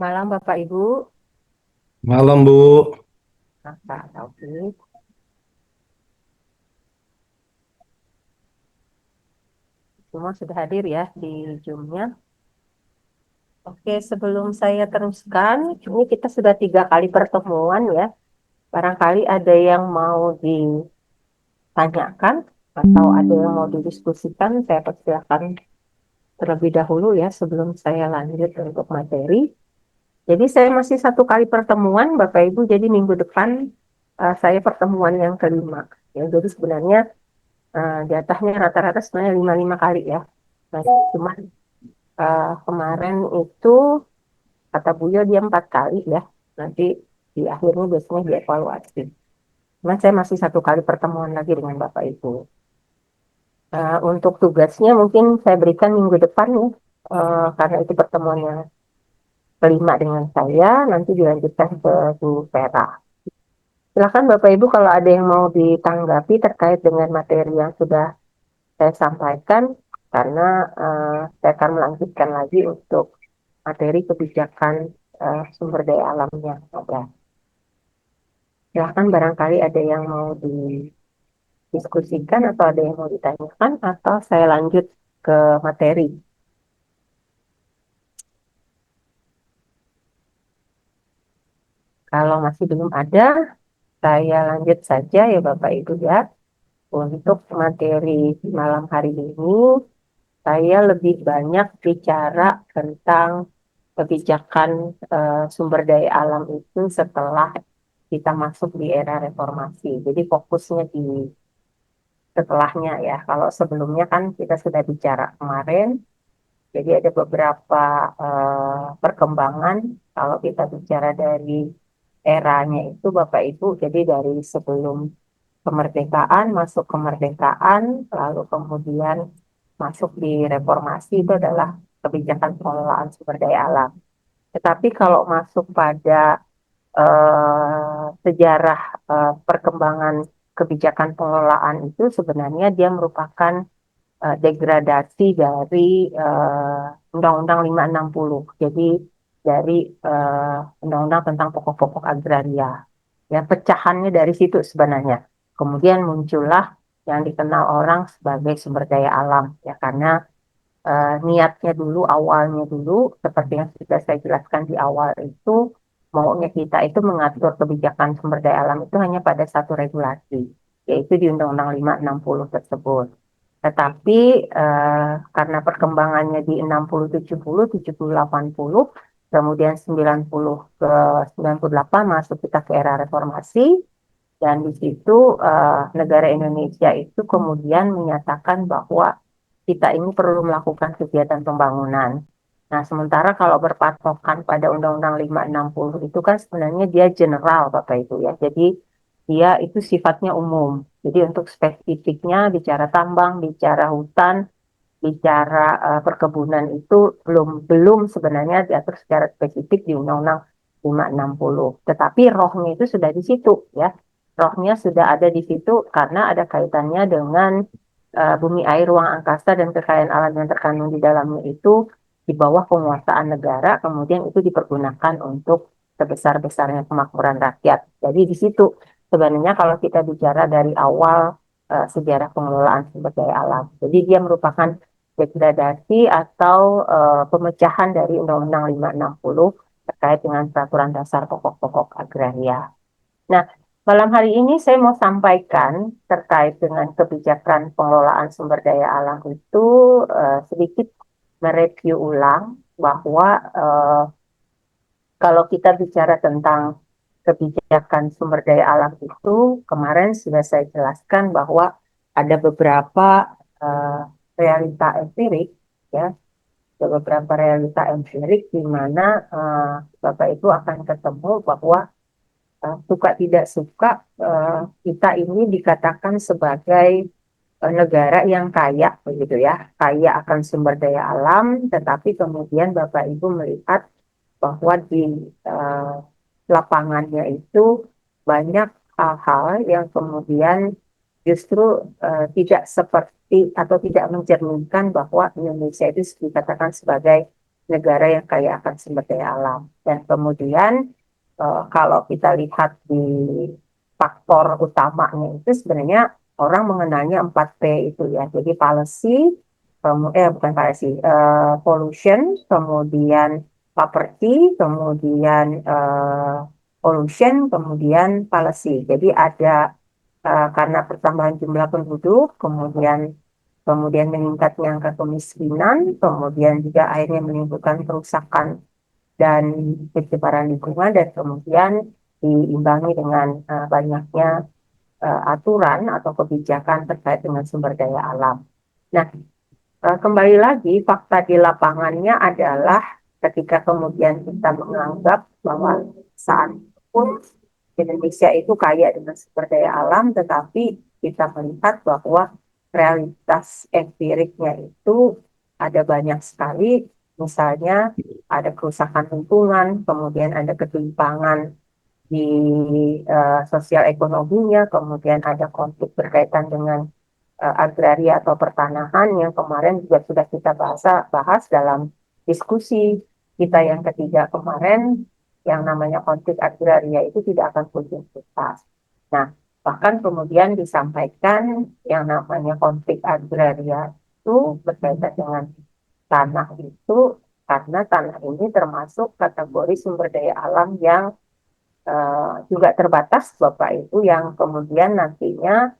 Malam Bapak Ibu, Malam, Bu. Pak Taufik, semua sudah hadir ya di Zoom-nya. Oke, sebelum saya teruskan, ini kita sudah 3 kali pertemuan ya. Barangkali ada yang mau ditanyakan atau ada yang mau didiskusikan, saya persilakan terlebih dahulu ya sebelum saya lanjut untuk materi. Jadi saya masih 1 kali pertemuan Bapak Ibu, jadi minggu depan saya pertemuan yang kelima. Ya, jadi sebenarnya jatahnya rata-rata sebenarnya 5-5 kali ya. Nah, cuma kemarin itu kata Buya dia 4 kali ya. Nanti di akhirnya biasanya dievaluasi. Cuman saya masih 1 kali pertemuan lagi dengan Bapak Ibu. Untuk tugasnya mungkin saya berikan minggu depan ya. Karena itu pertemuan yang kelima dengan saya, nanti dilanjutkan ke Bu Vera. Silakan Bapak Ibu kalau ada yang mau ditanggapi terkait dengan materi yang sudah saya sampaikan, karena saya akan melanjutkan lagi untuk materi kebijakan sumber daya alamnya ada. Silahkan barangkali ada yang mau didiskusikan atau ada yang mau ditanyakan atau saya lanjut ke materi. Kalau masih belum ada, saya lanjut saja ya Bapak Ibu ya. Untuk materi malam hari ini, saya lebih banyak bicara tentang kebijakan sumber daya alam itu setelah kita masuk di era reformasi. Jadi fokusnya di setelahnya ya. Kalau sebelumnya kan kita sudah bicara kemarin, jadi ada beberapa perkembangan. Kalau kita bicara dari eranya itu Bapak Ibu, jadi dari sebelum kemerdekaan, masuk kemerdekaan, lalu kemudian masuk di reformasi itu adalah kebijakan pengelolaan sumber daya alam. Tetapi kalau masuk pada sejarah perkembangan kebijakan pengelolaan itu sebenarnya dia merupakan degradasi dari Undang-Undang 560. Jadi dari Undang-Undang tentang pokok-pokok agraria. Ya, pecahannya dari situ sebenarnya. Kemudian muncullah yang dikenal orang sebagai sumber daya alam ya karena niatnya dulu, awalnya dulu, seperti yang sudah saya jelaskan di awal itu, maunya kita itu mengatur kebijakan sumber daya alam itu hanya pada satu regulasi, yaitu di Undang-Undang 560 tersebut. Tetapi karena perkembangannya di 60, 70, 70, 80, kemudian 90 ke 98 masuk kita ke era reformasi, dan di situ negara Indonesia itu kemudian menyatakan bahwa kita ini perlu melakukan kegiatan pembangunan. Nah, sementara kalau berpatokan pada Undang-Undang 560 itu kan sebenarnya dia general, Bapak Ibu ya. Jadi dia itu sifatnya umum. Jadi untuk spesifiknya bicara tambang, bicara hutan, bicara perkebunan itu belum belum sebenarnya diatur secara spesifik di Undang-Undang 560. Tetapi rohnya itu sudah di situ ya. Rohnya sudah ada di situ karena ada kaitannya dengan bumi, air, ruang angkasa dan kekayaan alam yang terkandung di dalamnya itu di bawah penguasaan negara, kemudian itu dipergunakan untuk sebesar-besarnya kemakmuran rakyat. Jadi di situ sebenarnya kalau kita bicara dari awal sejarah pengelolaan sumber daya alam. Jadi dia merupakan degradasi atau pemecahan dari Undang-Undang 560 terkait dengan peraturan dasar pokok-pokok agraria. Nah, malam hari ini saya mau sampaikan terkait dengan kebijakan pengelolaan sumber daya alam itu sedikit mereview ulang bahwa kalau kita bicara tentang kebijakan sumber daya alam itu, kemarin sudah saya jelaskan bahwa ada beberapa uh, realita empirik, ya, ada beberapa realita empirik di mana Bapak itu akan ketemu bahwa suka tidak suka kita ini dikatakan sebagai negara yang kaya, begitu ya, kaya akan sumber daya alam, tetapi kemudian Bapak Ibu melihat bahwa di uh, lapangannya itu banyak hal-hal yang kemudian justru tidak seperti atau tidak mencerminkan bahwa Indonesia itu dikatakan sebagai negara yang kaya akan sumber daya alam. Dan kemudian kalau kita lihat di faktor utamanya itu sebenarnya orang mengenalnya 4P itu ya. Jadi policy, bukan policy, pollution, kemudian property, kemudian pollution, kemudian policy. Jadi ada karena pertambahan jumlah penduduk, kemudian meningkatnya angka kemiskinan, kemudian juga akhirnya menimbulkan kerusakan dan pencemaran lingkungan, dan kemudian diimbangi dengan banyaknya aturan atau kebijakan terkait dengan sumber daya alam. Nah, kembali lagi fakta di lapangannya adalah ketika kemudian kita menganggap bahwa saat pun Indonesia itu kaya dengan sumber daya alam, tetapi kita melihat bahwa realitas empiriknya itu ada banyak sekali, misalnya ada kerusakan lingkungan, kemudian ada ketimpangan di sosial ekonominya, kemudian ada konflik berkaitan dengan agraria atau pertanahan yang kemarin juga sudah kita bahas dalam diskusi kita yang ketiga kemarin, yang namanya konflik agraria itu tidak akan kunjung tuntas. Nah, bahkan kemudian disampaikan yang namanya konflik agraria itu berkaitan dengan tanah itu karena tanah ini termasuk kategori sumber daya alam yang juga terbatas Bapak Ibu, yang kemudian nantinya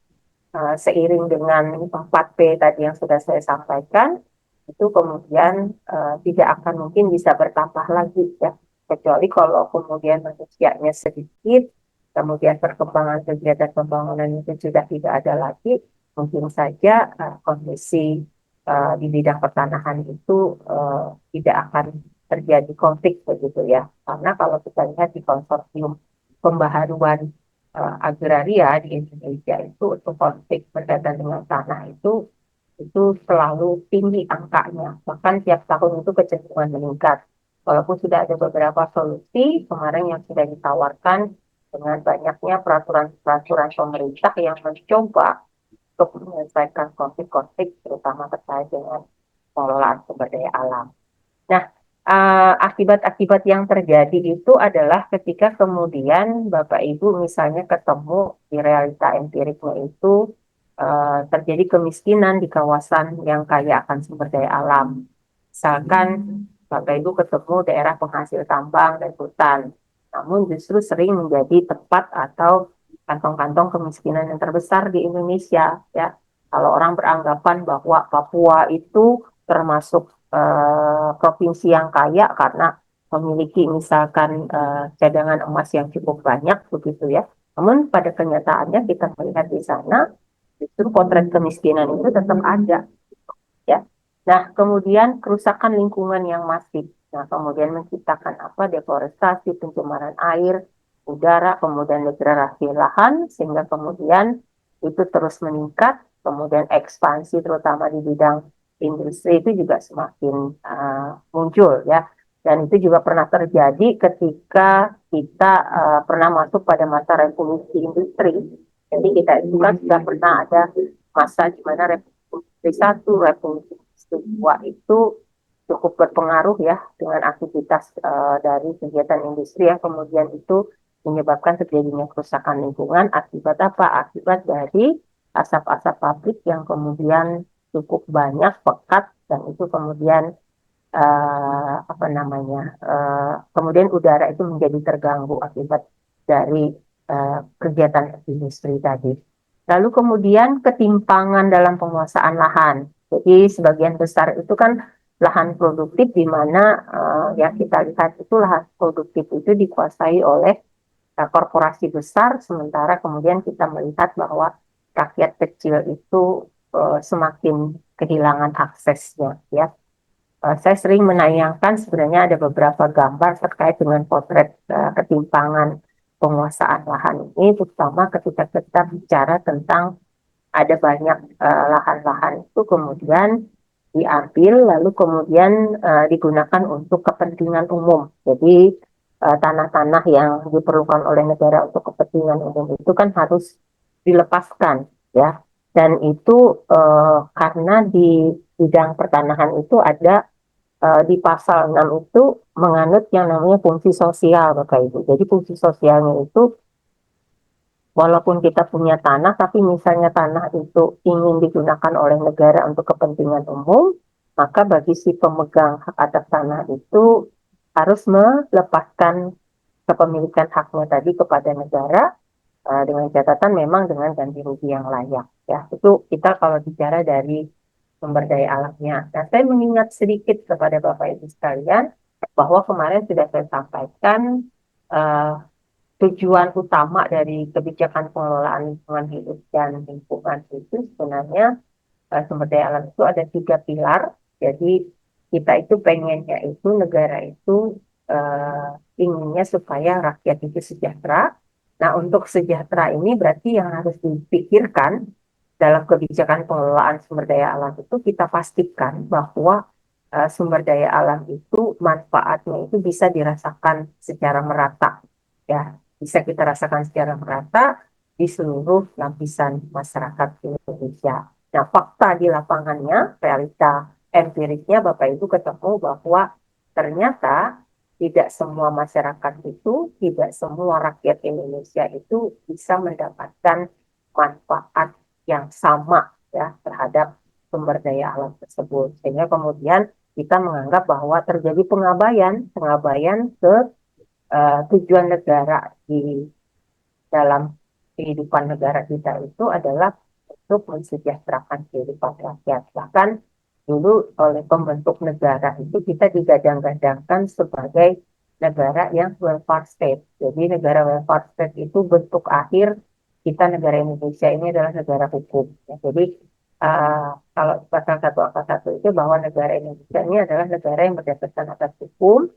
seiring dengan 4P tadi yang sudah saya sampaikan, itu kemudian tidak akan mungkin bisa bertambah lagi ya, kecuali kalau kemudian manusianya sedikit, kemudian perkembangan kegiatan pembangunan itu sudah tidak ada lagi, mungkin saja kondisi di bidang pertanahan itu tidak akan terjadi konflik begitu ya. Karena kalau kita lihat di konsorsium pembaharuan agraria di Indonesia itu untuk konflik berkaitan dengan tanah itu selalu tinggi angkanya, bahkan tiap tahun itu kecenderungan meningkat. Walaupun sudah ada beberapa solusi kemarin yang sudah ditawarkan dengan banyaknya peraturan-peraturan pemerintah yang mencoba untuk menyelesaikan konflik-konflik terutama terkait dengan pengelolaan sumber daya alam. Nah, akibat-akibat yang terjadi itu adalah ketika kemudian Bapak Ibu misalnya ketemu di realita empiriknya itu terjadi kemiskinan di kawasan yang kaya akan sumber daya alam. Misalkan Bapak Ibu ketemu daerah penghasil tambang dan hutan, namun justru sering menjadi tempat atau kantong-kantong kemiskinan yang terbesar di Indonesia. Ya, kalau orang beranggapan bahwa Papua itu termasuk provinsi yang kaya karena memiliki misalkan cadangan emas yang cukup banyak begitu ya. Namun pada kenyataannya kita melihat di sana justru potret kemiskinan itu tetap ada ya. Nah, kemudian kerusakan lingkungan yang masif. Nah, kemudian menciptakan apa? Deforestasi, pencemaran air, udara, kemudian degradasi lahan, sehingga kemudian itu terus meningkat, kemudian ekspansi terutama di bidang industri itu juga semakin muncul ya. Dan itu juga pernah terjadi ketika kita pernah masuk pada masa revolusi industri. Jadi kita itu kan sudah pernah ada masa di mana revolusi satu, revolusi kedua itu cukup berpengaruh ya dengan aktivitas dari kegiatan industri yang kemudian itu menyebabkan terjadinya kerusakan lingkungan akibat apa? Akibat dari asap-asap pabrik yang kemudian cukup banyak pekat dan itu kemudian kemudian udara itu menjadi terganggu akibat dari kegiatan industri tadi. Lalu kemudian ketimpangan dalam penguasaan lahan. Jadi sebagian besar itu kan lahan produktif di mana yang kita lihat itu lahan produktif itu dikuasai oleh korporasi besar, sementara kemudian kita melihat bahwa rakyat kecil itu semakin kehilangan aksesnya, ya. Saya sering menayangkan sebenarnya ada beberapa gambar terkait dengan potret ketimpangan penguasaan lahan ini, terutama ketika kita bicara tentang ada banyak lahan-lahan itu kemudian diambil lalu kemudian digunakan untuk kepentingan umum. Jadi tanah-tanah yang diperlukan oleh negara untuk kepentingan umum itu kan harus dilepaskan, ya. Dan itu karena di bidang pertanahan itu ada di pasal 6 itu menganut yang namanya fungsi sosial, Bapak Ibu. Jadi fungsi sosialnya itu walaupun kita punya tanah, tapi misalnya tanah itu ingin digunakan oleh negara untuk kepentingan umum, maka bagi si pemegang hak atas tanah itu harus melepaskan kepemilikan haknya tadi kepada negara dengan catatan memang dengan ganti rugi yang layak. Ya, itu kita kalau bicara dari sumber daya alamnya. Nah, saya mengingat sedikit kepada Bapak Ibu sekalian bahwa kemarin sudah saya sampaikan uh, tujuan utama dari kebijakan pengelolaan lingkungan hidup dan lingkungan itu sebenarnya sumber daya alam itu ada 3 pilar. Jadi kita itu pengennya itu negara itu inginnya supaya rakyat itu sejahtera. Nah, untuk sejahtera ini berarti yang harus dipikirkan dalam kebijakan pengelolaan sumber daya alam itu kita pastikan bahwa sumber daya alam itu manfaatnya itu bisa dirasakan secara merata, ya, bisa kita rasakan secara merata di seluruh lapisan masyarakat Indonesia. Nah, fakta di lapangannya, realita empiriknya Bapak Ibu ketemu bahwa ternyata tidak semua masyarakat itu, tidak semua rakyat Indonesia itu bisa mendapatkan manfaat yang sama, ya, terhadap sumber daya alam tersebut. Sehingga kemudian kita menganggap bahwa terjadi pengabaian ke tujuan negara di dalam kehidupan negara kita itu adalah untuk mensejahterakan kehidupan rakyat. Bahkan dulu oleh pembentuk negara itu kita digadang-gadangkan sebagai negara yang welfare state. Jadi negara welfare state itu bentuk akhir kita negara Indonesia ini adalah negara hukum. Ya, jadi kalau pasal 1 angka 1 itu bahwa negara Indonesia ini adalah negara yang berdasarkan atas hukum,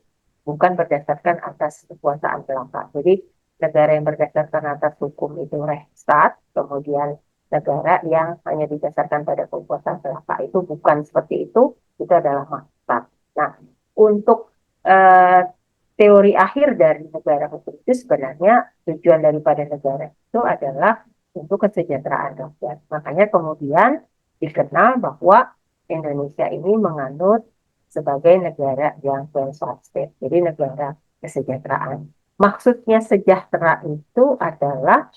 bukan berdasarkan atas kekuasaan belaka. Jadi negara yang berdasarkan atas hukum itu Rechtsstaat, kemudian negara yang hanya didasarkan pada kekuasaan belaka itu bukan seperti itu adalah Mahkota. Nah, untuk eh, teori akhir dari negara hukum itu sebenarnya tujuan daripada negara itu adalah untuk kesejahteraan rakyat. Makanya kemudian dikenal bahwa Indonesia ini menganut sebagai negara yang welfare state, jadi negara kesejahteraan. Maksudnya sejahtera itu adalah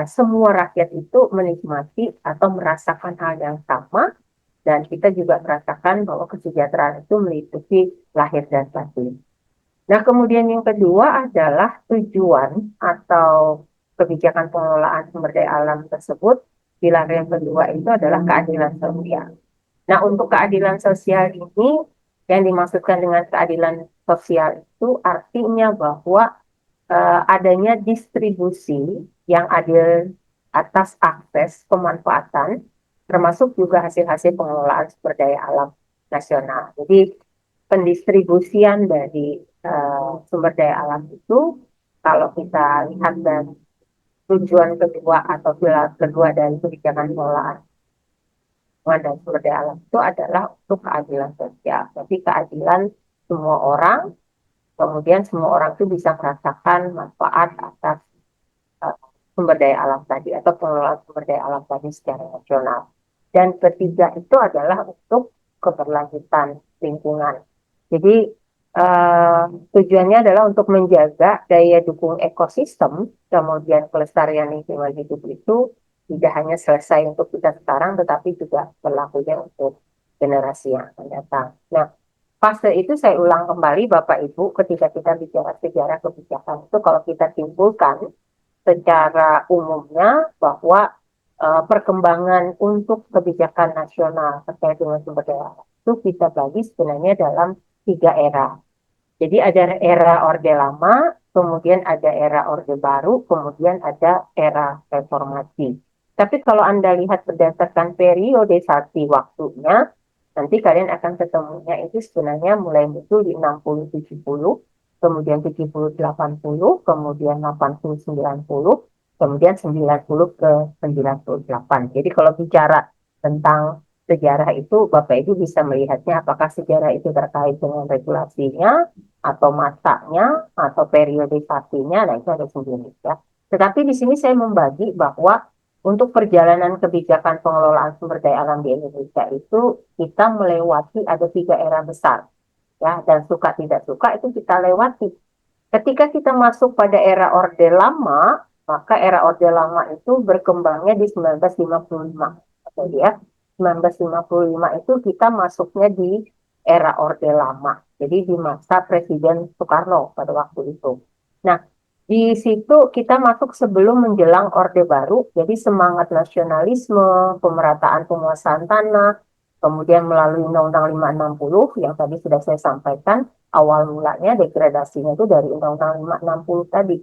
semua rakyat itu menikmati atau merasakan hal yang sama, dan kita juga merasakan bahwa kesejahteraan itu meliputi lahir dan batin. Nah, kemudian yang kedua adalah tujuan atau kebijakan pengelolaan sumber daya alam tersebut. Pilar yang kedua itu adalah keadilan sosial. Nah, untuk keadilan sosial ini, yang dimaksudkan dengan keadilan sosial itu artinya bahwa adanya distribusi yang adil atas akses pemanfaatan, termasuk juga hasil-hasil pengelolaan sumber daya alam nasional. Jadi pendistribusian dari sumber daya alam itu, kalau kita lihat dari tujuan kedua atau pilar kedua dari kebijakan pengelolaan dan sumber daya alam itu adalah untuk keadilan sosial. Jadi keadilan semua orang, kemudian semua orang itu bisa merasakan manfaat atas uh, sumber daya alam tadi atau pengelolaan sumber daya alam tadi secara nasional. Dan ketiga itu adalah untuk keberlanjutan lingkungan. Jadi tujuannya adalah untuk menjaga daya dukung ekosistem, kemudian kelestarian lingkungan hidup itu tidak hanya selesai untuk kita sekarang, tetapi juga berlakunya untuk generasi yang akan datang. Nah, fase itu saya ulang kembali Bapak Ibu, ketika kita bicara sejarah kebijakan itu kalau kita simpulkan secara umumnya bahwa perkembangan untuk kebijakan nasional terkait dengan sumber daya alam itu kita bagi sebenarnya dalam 3 era. Jadi ada era Orde Lama, kemudian ada era Orde Baru, kemudian ada era reformasi. Tapi kalau Anda lihat berdasarkan periodisasi waktunya, nanti kalian akan ketemunya itu sebenarnya mulai muncul di 60-70, kemudian 70-80, kemudian 80-90, kemudian 90 ke 98. Jadi kalau bicara tentang sejarah itu, Bapak Ibu bisa melihatnya apakah sejarah itu terkait dengan regulasinya, atau masanya, atau periodisasinya, nah itu ada sendiri ya. Tetapi di sini saya membagi bahwa untuk perjalanan kebijakan pengelolaan sumber daya alam di Indonesia itu kita melewati ada 3 era besar ya, dan suka tidak suka itu kita lewati. Ketika kita masuk pada era Orde Lama, maka era Orde Lama itu berkembangnya di 1955. Oke ya, 1955 itu kita masuknya di era Orde Lama. Jadi di masa Presiden Soekarno pada waktu itu. Nah, di situ kita masuk sebelum menjelang Orde Baru, jadi semangat nasionalisme, pemerataan penguasaan tanah, kemudian melalui Undang-Undang 560 yang tadi sudah saya sampaikan, awal mulanya degradasinya itu dari Undang-Undang 560 tadi,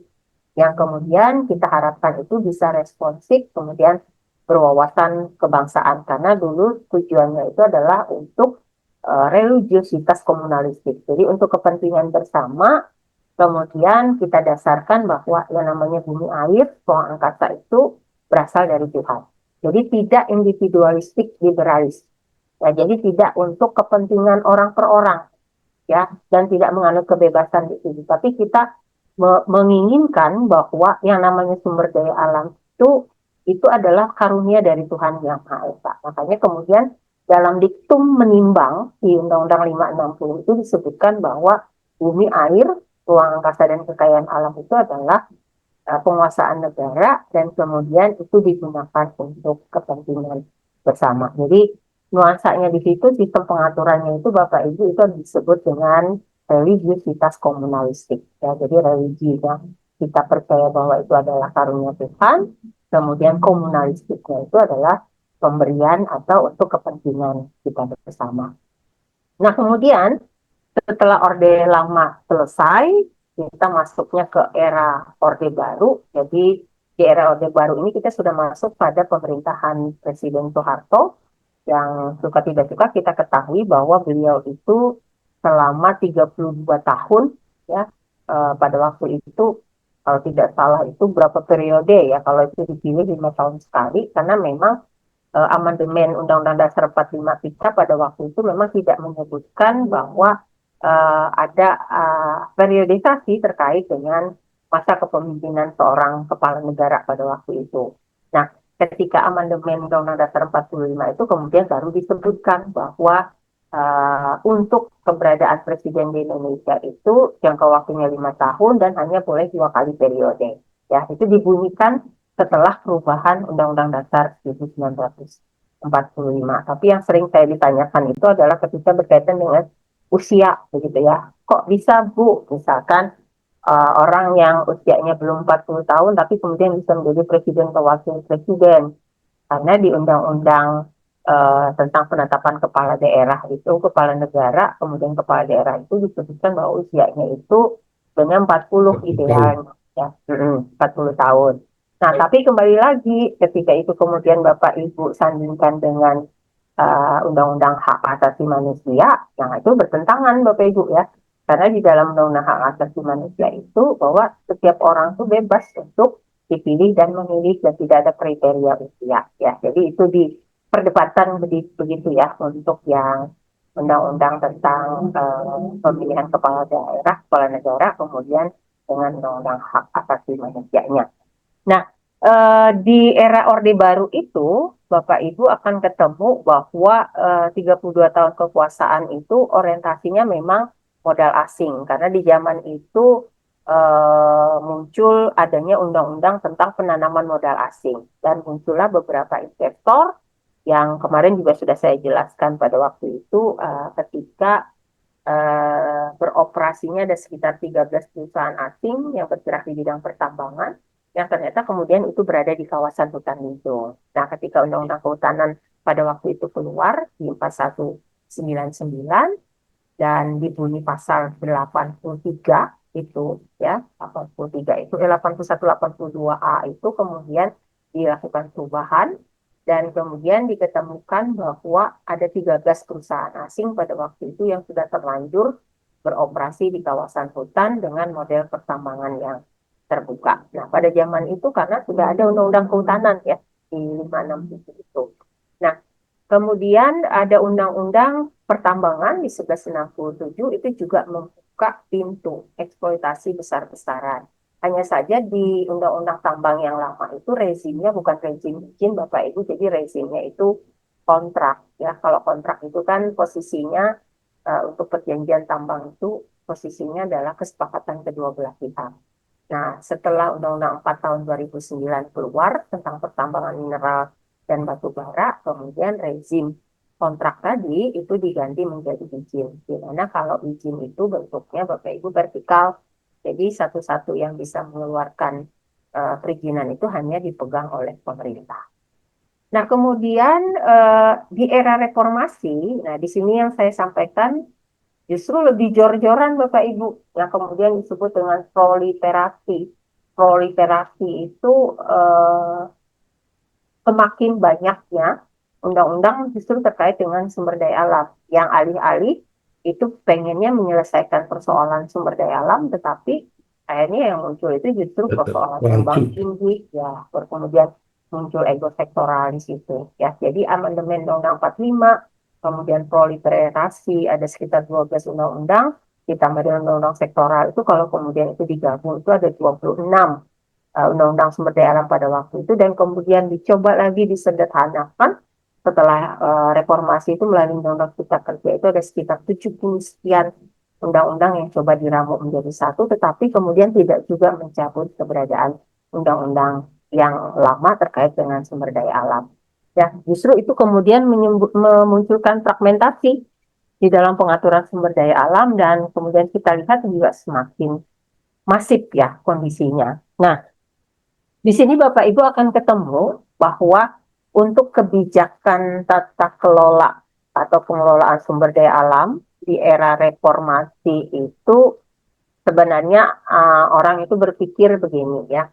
yang kemudian kita harapkan itu bisa responsif, kemudian berwawasan kebangsaan, karena dulu tujuannya itu adalah untuk religiositas komunalistik. Jadi untuk kepentingan bersama, kemudian kita dasarkan bahwa yang namanya bumi air, ruang angkasa itu berasal dari Tuhan. Jadi tidak individualistik liberalis. Ya, jadi tidak untuk kepentingan orang per orang, ya, dan tidak menganut kebebasan di sini. Tapi kita menginginkan bahwa yang namanya sumber daya alam itu adalah karunia dari Tuhan Yang Maha Esa. Makanya kemudian dalam diktum menimbang di Undang-Undang 560 itu disebutkan bahwa bumi, air, ruang angkasa dan kekayaan alam itu adalah penguasaan negara dan kemudian itu digunakan untuk kepentingan bersama. Jadi nuansanya di situ sistem pengaturannya itu Bapak Ibu itu disebut dengan religiusitas komunalistik. Ya, jadi religinya kita percaya bahwa itu adalah karunia Tuhan, kemudian komunalistiknya itu adalah pemberian atau untuk kepentingan kita bersama. Nah kemudian setelah Orde Lama selesai, kita masuknya ke era Orde Baru. Jadi di era Orde Baru ini kita sudah masuk pada pemerintahan Presiden Soeharto, yang suka tidak suka kita ketahui bahwa beliau itu selama 32 tahun ya, pada waktu itu kalau tidak salah itu berapa periode ya, kalau itu dipilih 5 tahun sekali, karena memang amandemen Undang-Undang Dasar 45 kita pada waktu itu memang tidak menyebutkan bahwa ada periodisasi terkait dengan masa kepemimpinan seorang kepala negara pada waktu itu. Nah, ketika amandemen Undang-Undang Dasar 45 itu kemudian baru disebutkan bahwa untuk keberadaan presiden di Indonesia itu jangka waktunya 5 tahun dan hanya boleh 2 kali periode. Ya, itu dibunyikan setelah perubahan Undang-Undang Dasar 1945. Tapi yang sering saya ditanyakan itu adalah ketika berkaitan dengan usia, begitu ya. Kok bisa Bu, misalkan orang yang usianya belum 40 tahun tapi kemudian bisa menjadi presiden atau wakil presiden? Karena di Undang-Undang tentang penetapan kepala daerah itu, kepala negara, kemudian kepala daerah itu disebutkan bahwa usianya itu dengan 40 Betul. idealnya, ya, 40 tahun. Nah, tapi kembali lagi ketika itu kemudian Bapak Ibu sandingkan dengan Undang-Undang Hak Asasi Manusia, yang itu bertentangan Bapak Ibu ya. Karena di dalam Undang-Undang Hak Asasi Manusia itu bahwa setiap orang itu bebas untuk dipilih dan memilih dan tidak ada kriteria usia ya. Jadi itu di perdebatan begitu ya untuk yang undang-undang tentang pemilihan kepala daerah, kepala negara, kemudian dengan undang-undang hak asasi manusianya. Nah, di era Orde Baru itu, Bapak Ibu akan ketemu bahwa 32 tahun kekuasaan itu orientasinya memang modal asing. Karena di zaman itu muncul adanya undang-undang tentang penanaman modal asing. Dan muncullah beberapa investor yang kemarin juga sudah saya jelaskan pada waktu itu ketika beroperasinya ada sekitar 13 perusahaan asing yang bergerak di bidang pertambangan yang ternyata kemudian itu berada di kawasan hutan lindung. Nah, ketika Undang-Undang Kehutanan pada waktu itu keluar di 4199 dan dibunyi pasal 83 itu ya 83 itu 81 82A itu kemudian dilakukan perubahan dan kemudian diketemukan bahwa ada 13 perusahaan asing pada waktu itu yang sudah terlanjur beroperasi di kawasan hutan dengan model pertambangan yang terbuka. Nah, pada zaman itu karena sudah ada undang-undang kehutanan ya di 567 itu. Nah, kemudian ada undang-undang pertambangan di 1167 itu juga membuka pintu eksploitasi besar-besaran. Hanya saja di undang-undang tambang yang lama itu rezimnya bukan rezim izin Bapak Ibu, jadi rezimnya itu kontrak ya. Kalau kontrak itu kan posisinya untuk perjanjian tambang itu posisinya adalah kesepakatan kedua belah pihak. Nah, setelah Undang-Undang 4 tahun 2009 keluar tentang pertambangan mineral dan batu bara, kemudian rezim kontrak tadi itu diganti menjadi izin. Di mana kalau izin itu bentuknya Bapak Ibu vertikal, jadi satu-satu yang bisa mengeluarkan perizinan itu hanya dipegang oleh pemerintah. Nah, kemudian di era reformasi, nah di sini yang saya sampaikan justru lebih jor-joran Bapak Ibu, yang kemudian disebut dengan proliferasi. Proliferasi itu semakin banyaknya undang-undang justru terkait dengan sumber daya alam. Yang alih-alih itu pengennya menyelesaikan persoalan sumber daya alam, tetapi akhirnya yang muncul itu justru Betul. persoalan tumbang Wajib. tinggi, ya, kemudian muncul ego sektoral di situ. Ya, jadi amandemen Undang-Undang 45, kemudian proliferasi, ada sekitar 12 undang-undang, ditambah dengan undang-undang sektoral itu kalau kemudian itu digabung itu ada 26 undang-undang sumber daya alam pada waktu itu dan kemudian dicoba lagi disederhanakan setelah reformasi itu melalui undang-undang cipta kerja itu ada sekitar 70 sekian undang-undang yang coba diramu menjadi satu tetapi kemudian tidak juga mencabut keberadaan undang-undang yang lama terkait dengan sumber daya alam. Ya, justru itu kemudian memunculkan fragmentasi di dalam pengaturan sumber daya alam dan kemudian kita lihat juga semakin masif ya kondisinya. Nah, di sini Bapak Ibu akan ketemu bahwa untuk kebijakan tata kelola atau pengelolaan sumber daya alam di era reformasi itu sebenarnya orang itu berpikir begini ya.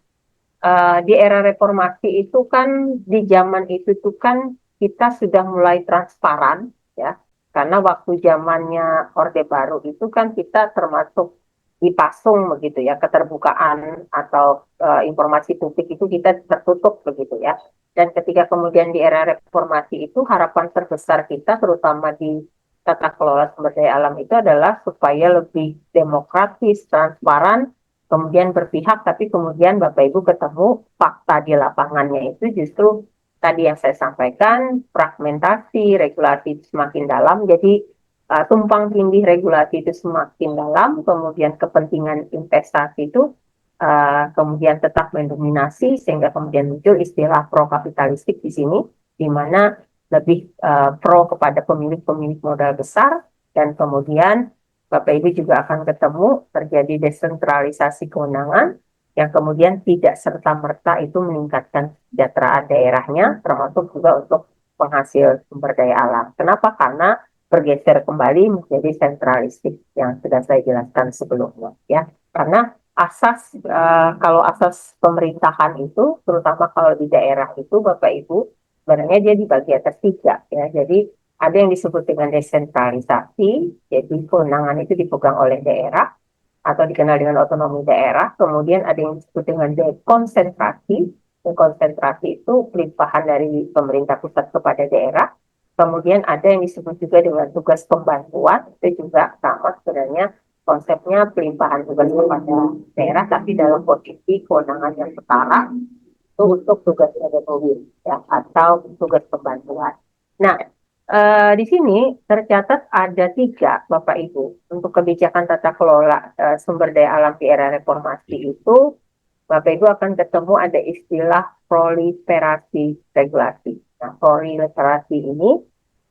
Di era reformasi itu kan di zaman itu tuh kan kita sudah mulai transparan ya. Karena waktu zamannya Orde Baru itu kan kita termasuk dipasung begitu ya, keterbukaan atau informasi publik itu kita tertutup begitu ya. Dan ketika kemudian di era reformasi itu harapan terbesar kita terutama di tata kelola sumber daya alam itu adalah supaya lebih demokratis, transparan, kemudian berpihak, tapi kemudian Bapak Ibu ketemu fakta di lapangannya itu justru tadi yang saya sampaikan, fragmentasi, regulasi semakin dalam, jadi tumpang tindih regulasi itu semakin dalam, kemudian kepentingan investasi itu kemudian tetap mendominasi, sehingga kemudian muncul istilah pro-kapitalistik di sini, di mana lebih pro kepada pemilik-pemilik modal besar, dan kemudian Bapak Ibu juga akan ketemu terjadi desentralisasi kewenangan, yang kemudian tidak serta-merta itu meningkatkan kesejahteraan daerahnya, termasuk juga untuk penghasil sumber daya alam. Kenapa? Karena bergeser kembali menjadi sentralistik yang sudah saya jelaskan sebelumnya ya karena asas kalau asas pemerintahan itu terutama kalau di daerah itu Bapak Ibu sebenarnya dia dibagi atas tiga ya jadi ada yang disebut dengan desentralisasi jadi kewenangan itu dipegang oleh daerah atau dikenal dengan otonomi daerah kemudian ada yang disebut dengan dekonsentrasi dekonsentrasi itu pelimpahan dari pemerintah pusat kepada daerah. Kemudian ada yang disebut juga dengan tugas pembantuan, itu juga sama sebenarnya konsepnya pelimpahan tugas kepada daerah, tapi dalam posisi kewenangan yang setara itu untuk tugas ekonomi ya, atau tugas pembantuan. Nah, di sini tercatat ada tiga, Bapak Ibu, untuk kebijakan tata kelola sumber daya alam di era reformasi itu, Bapak Ibu akan ketemu ada istilah proliferasi regulasi. Nah, Flori literasi ini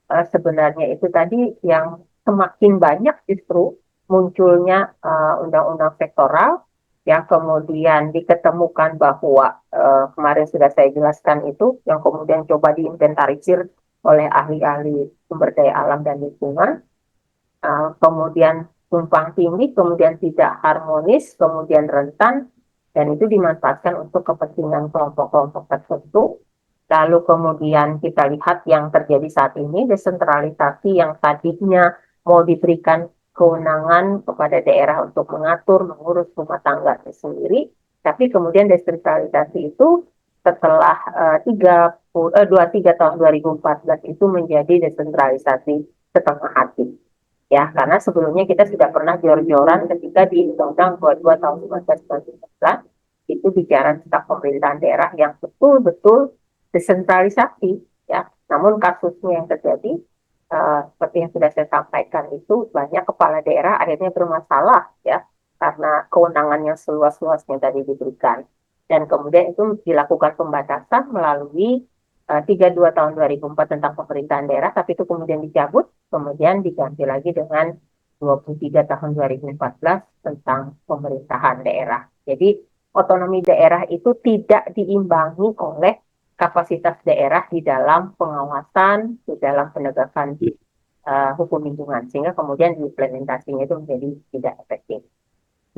sebenarnya itu tadi yang semakin banyak justru munculnya undang-undang sektoral yang kemudian diketemukan bahwa kemarin sudah saya jelaskan itu yang kemudian coba diinventarisir oleh ahli-ahli sumber daya alam dan lingkungan, kemudian tumpang tindih, kemudian tidak harmonis, kemudian rentan, dan itu dimanfaatkan untuk kepentingan kelompok-kelompok tertentu. Lalu kemudian kita lihat yang terjadi saat ini, desentralisasi yang tadinya mau diberikan kewenangan kepada daerah untuk mengatur, mengurus rumah tangga sendiri, tapi kemudian desentralisasi itu setelah 23 tahun 2014 itu menjadi desentralisasi setengah hati. Ya, karena sebelumnya kita sudah pernah jor-joran ketika di Undang-Undang 22 tahun 2019 itu bicara tentang pemerintahan daerah yang betul-betul desentralisasi, ya. Namun kasusnya yang terjadi seperti yang sudah saya sampaikan itu banyak kepala daerah akhirnya bermasalah, ya, karena kewenangan yang seluas-luasnya tadi diberikan. Dan kemudian itu dilakukan pembatasan melalui 32 tahun 2004 tentang pemerintahan daerah, tapi itu kemudian dicabut, kemudian diganti lagi dengan 23 tahun 2014 tentang pemerintahan daerah. Jadi otonomi daerah itu tidak diimbangi oleh kapasitas daerah di dalam pengawasan, di dalam penegakan hukum lingkungan, sehingga kemudian implementasinya itu menjadi tidak efektif.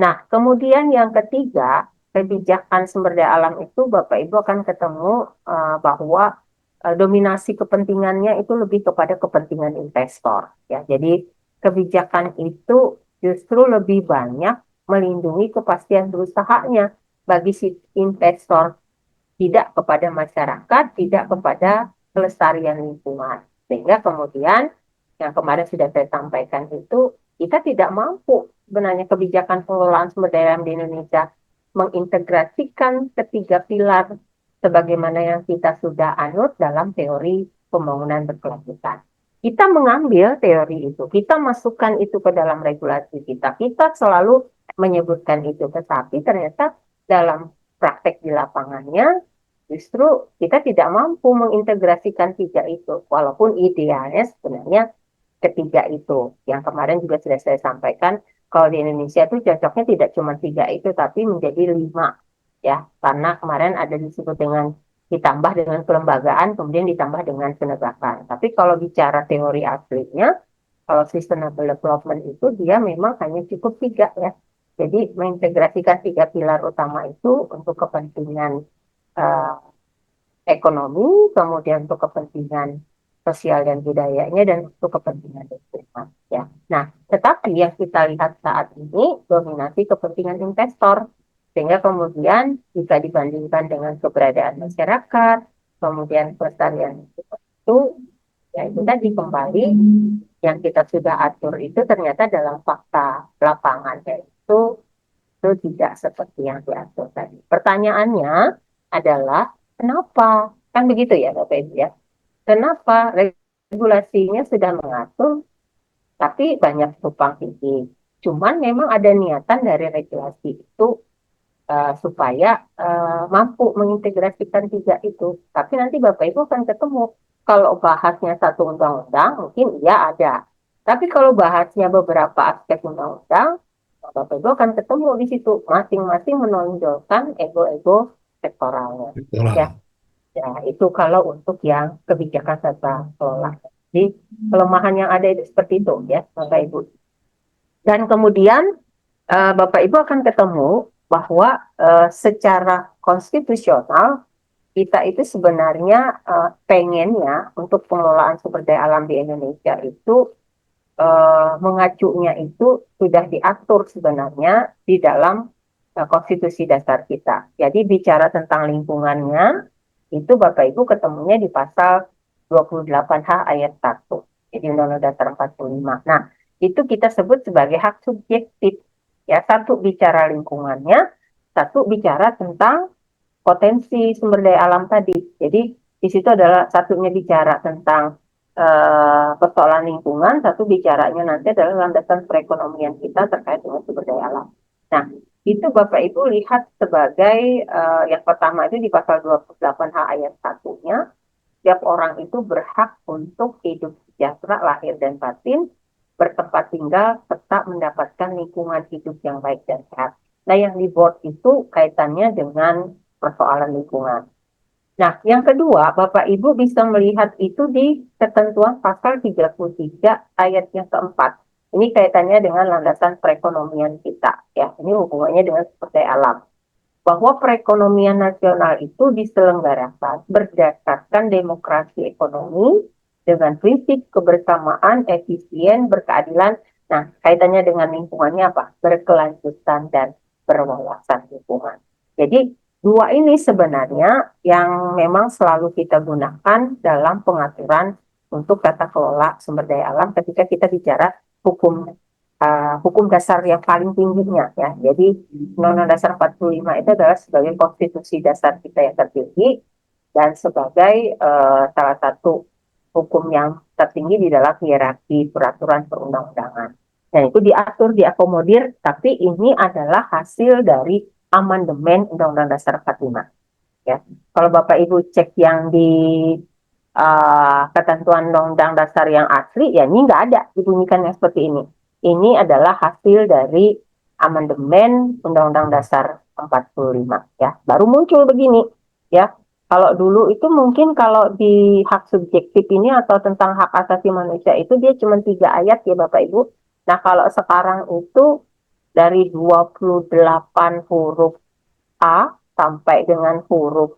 Nah, kemudian yang ketiga, kebijakan sumber daya alam itu Bapak Ibu akan ketemu bahwa dominasi kepentingannya itu lebih kepada kepentingan investor. Ya, jadi kebijakan itu justru lebih banyak melindungi kepastian berusahanya bagi si investor, tidak kepada masyarakat, tidak kepada kelestarian lingkungan. Sehingga kemudian yang kemarin sudah saya sampaikan itu kita tidak mampu sebenarnya kebijakan pengelolaan sumber daya alam di Indonesia mengintegrasikan ketiga pilar sebagaimana yang kita sudah anut dalam teori pembangunan berkelanjutan. Kita mengambil teori itu, kita masukkan itu ke dalam regulasi kita selalu menyebutkan itu, tetapi ternyata dalam praktek di lapangannya justru kita tidak mampu mengintegrasikan tiga itu, walaupun idealnya sebenarnya ketiga itu. Yang kemarin juga sudah saya sampaikan, kalau di Indonesia itu cocoknya tidak cuma tiga itu, tapi menjadi lima. Ya, karena kemarin ada disebut dengan ditambah dengan kelembagaan, kemudian ditambah dengan penegakan. Tapi kalau bicara teori aslinya, kalau sustainable development itu dia memang hanya cukup tiga ya. Jadi mengintegrasikan tiga pilar utama itu untuk kepentingan uh, ekonomi, kemudian untuk kepentingan sosial dan budayanya, dan untuk kepentingan lingkungan. Ya. Nah, tetapi yang kita lihat saat ini dominasi kepentingan investor, sehingga kemudian jika dibandingkan dengan keberadaan masyarakat, kemudian pelestarian itu, ya itu tadi kembali yang kita sudah atur itu ternyata dalam fakta lapangan itu tidak seperti yang diatur tadi. Pertanyaannya adalah kenapa? Kan begitu ya Bapak Ibu ya. Kenapa regulasinya sudah mengatur tapi banyak tumpang tindih. Cuman memang ada niatan dari regulasi itu supaya mampu mengintegrasikan tiga itu. Tapi nanti Bapak Ibu akan ketemu kalau bahasnya satu undang-undang mungkin iya ada. Tapi kalau bahasnya beberapa aspek undang-undang, Bapak Ibu akan ketemu di situ masing-masing menonjolkan ego-ego sektoralnya. Ya, Itulah. ya itu kalau untuk yang kebijakan tata kelola. Jadi kelemahan yang ada itu seperti itu ya, Bapak Ibu. Dan kemudian Bapak Ibu akan ketemu bahwa secara konstitusional kita itu sebenarnya pengennya untuk pengelolaan sumber daya alam di Indonesia itu mengacunya itu sudah diatur sebenarnya di dalam konstitusi dasar kita. Jadi bicara tentang lingkungannya itu Bapak Ibu ketemunya di pasal 28H ayat 1. Jadi Undang-Undang Dasar 45. Nah, itu kita sebut sebagai hak subjektif. Ya, satu bicara lingkungannya, satu bicara tentang potensi sumber daya alam tadi. Jadi di situ adalah satunya bicara tentang persoalan lingkungan, satu bicaranya nanti adalah landasan perekonomian kita terkait dengan sumber daya alam. Nah, itu Bapak Ibu lihat sebagai yang pertama itu di pasal 28H ayat 1-nya, setiap orang itu berhak untuk hidup sejahtera lahir dan batin, bertempat tinggal, serta mendapatkan lingkungan hidup yang baik dan sehat. Nah, yang di board itu kaitannya dengan persoalan lingkungan. Nah, yang kedua, Bapak Ibu bisa melihat itu di ketentuan pasal 33 ayat yang keempat. Ini kaitannya dengan landasan perekonomian kita. Ya, ini hubungannya dengan sumber daya alam. Bahwa perekonomian nasional itu diselenggarakan berdasarkan demokrasi ekonomi dengan prinsip kebersamaan, efisien, berkeadilan. Nah, kaitannya dengan lingkungannya apa? Berkelanjutan dan berwawasan lingkungan. Jadi, dua ini sebenarnya yang memang selalu kita gunakan dalam pengaturan untuk tata kelola sumber daya alam ketika kita bicara hukum hukum dasar yang paling tingginya ya. Jadi Undang-Undang Dasar 45 itu adalah sebagai konstitusi dasar kita yang tertinggi dan sebagai salah satu hukum yang tertinggi di dalam hierarki peraturan perundang-undangan. Nah, itu diatur, diakomodir, tapi ini adalah hasil dari amandemen Undang-Undang Dasar 45. Ya. Kalau Bapak Ibu cek yang di ketentuan Undang-Undang Dasar yang asli, ya ini nggak ada dibunyikan yang seperti ini. Ini adalah hasil dari amandemen Undang-Undang Dasar 45 ya. Baru muncul begini ya. Kalau dulu itu mungkin kalau di hak subjektif ini atau tentang hak asasi manusia itu dia cuma 3 ayat ya Bapak Ibu. Nah, kalau sekarang itu dari 28 huruf A sampai dengan huruf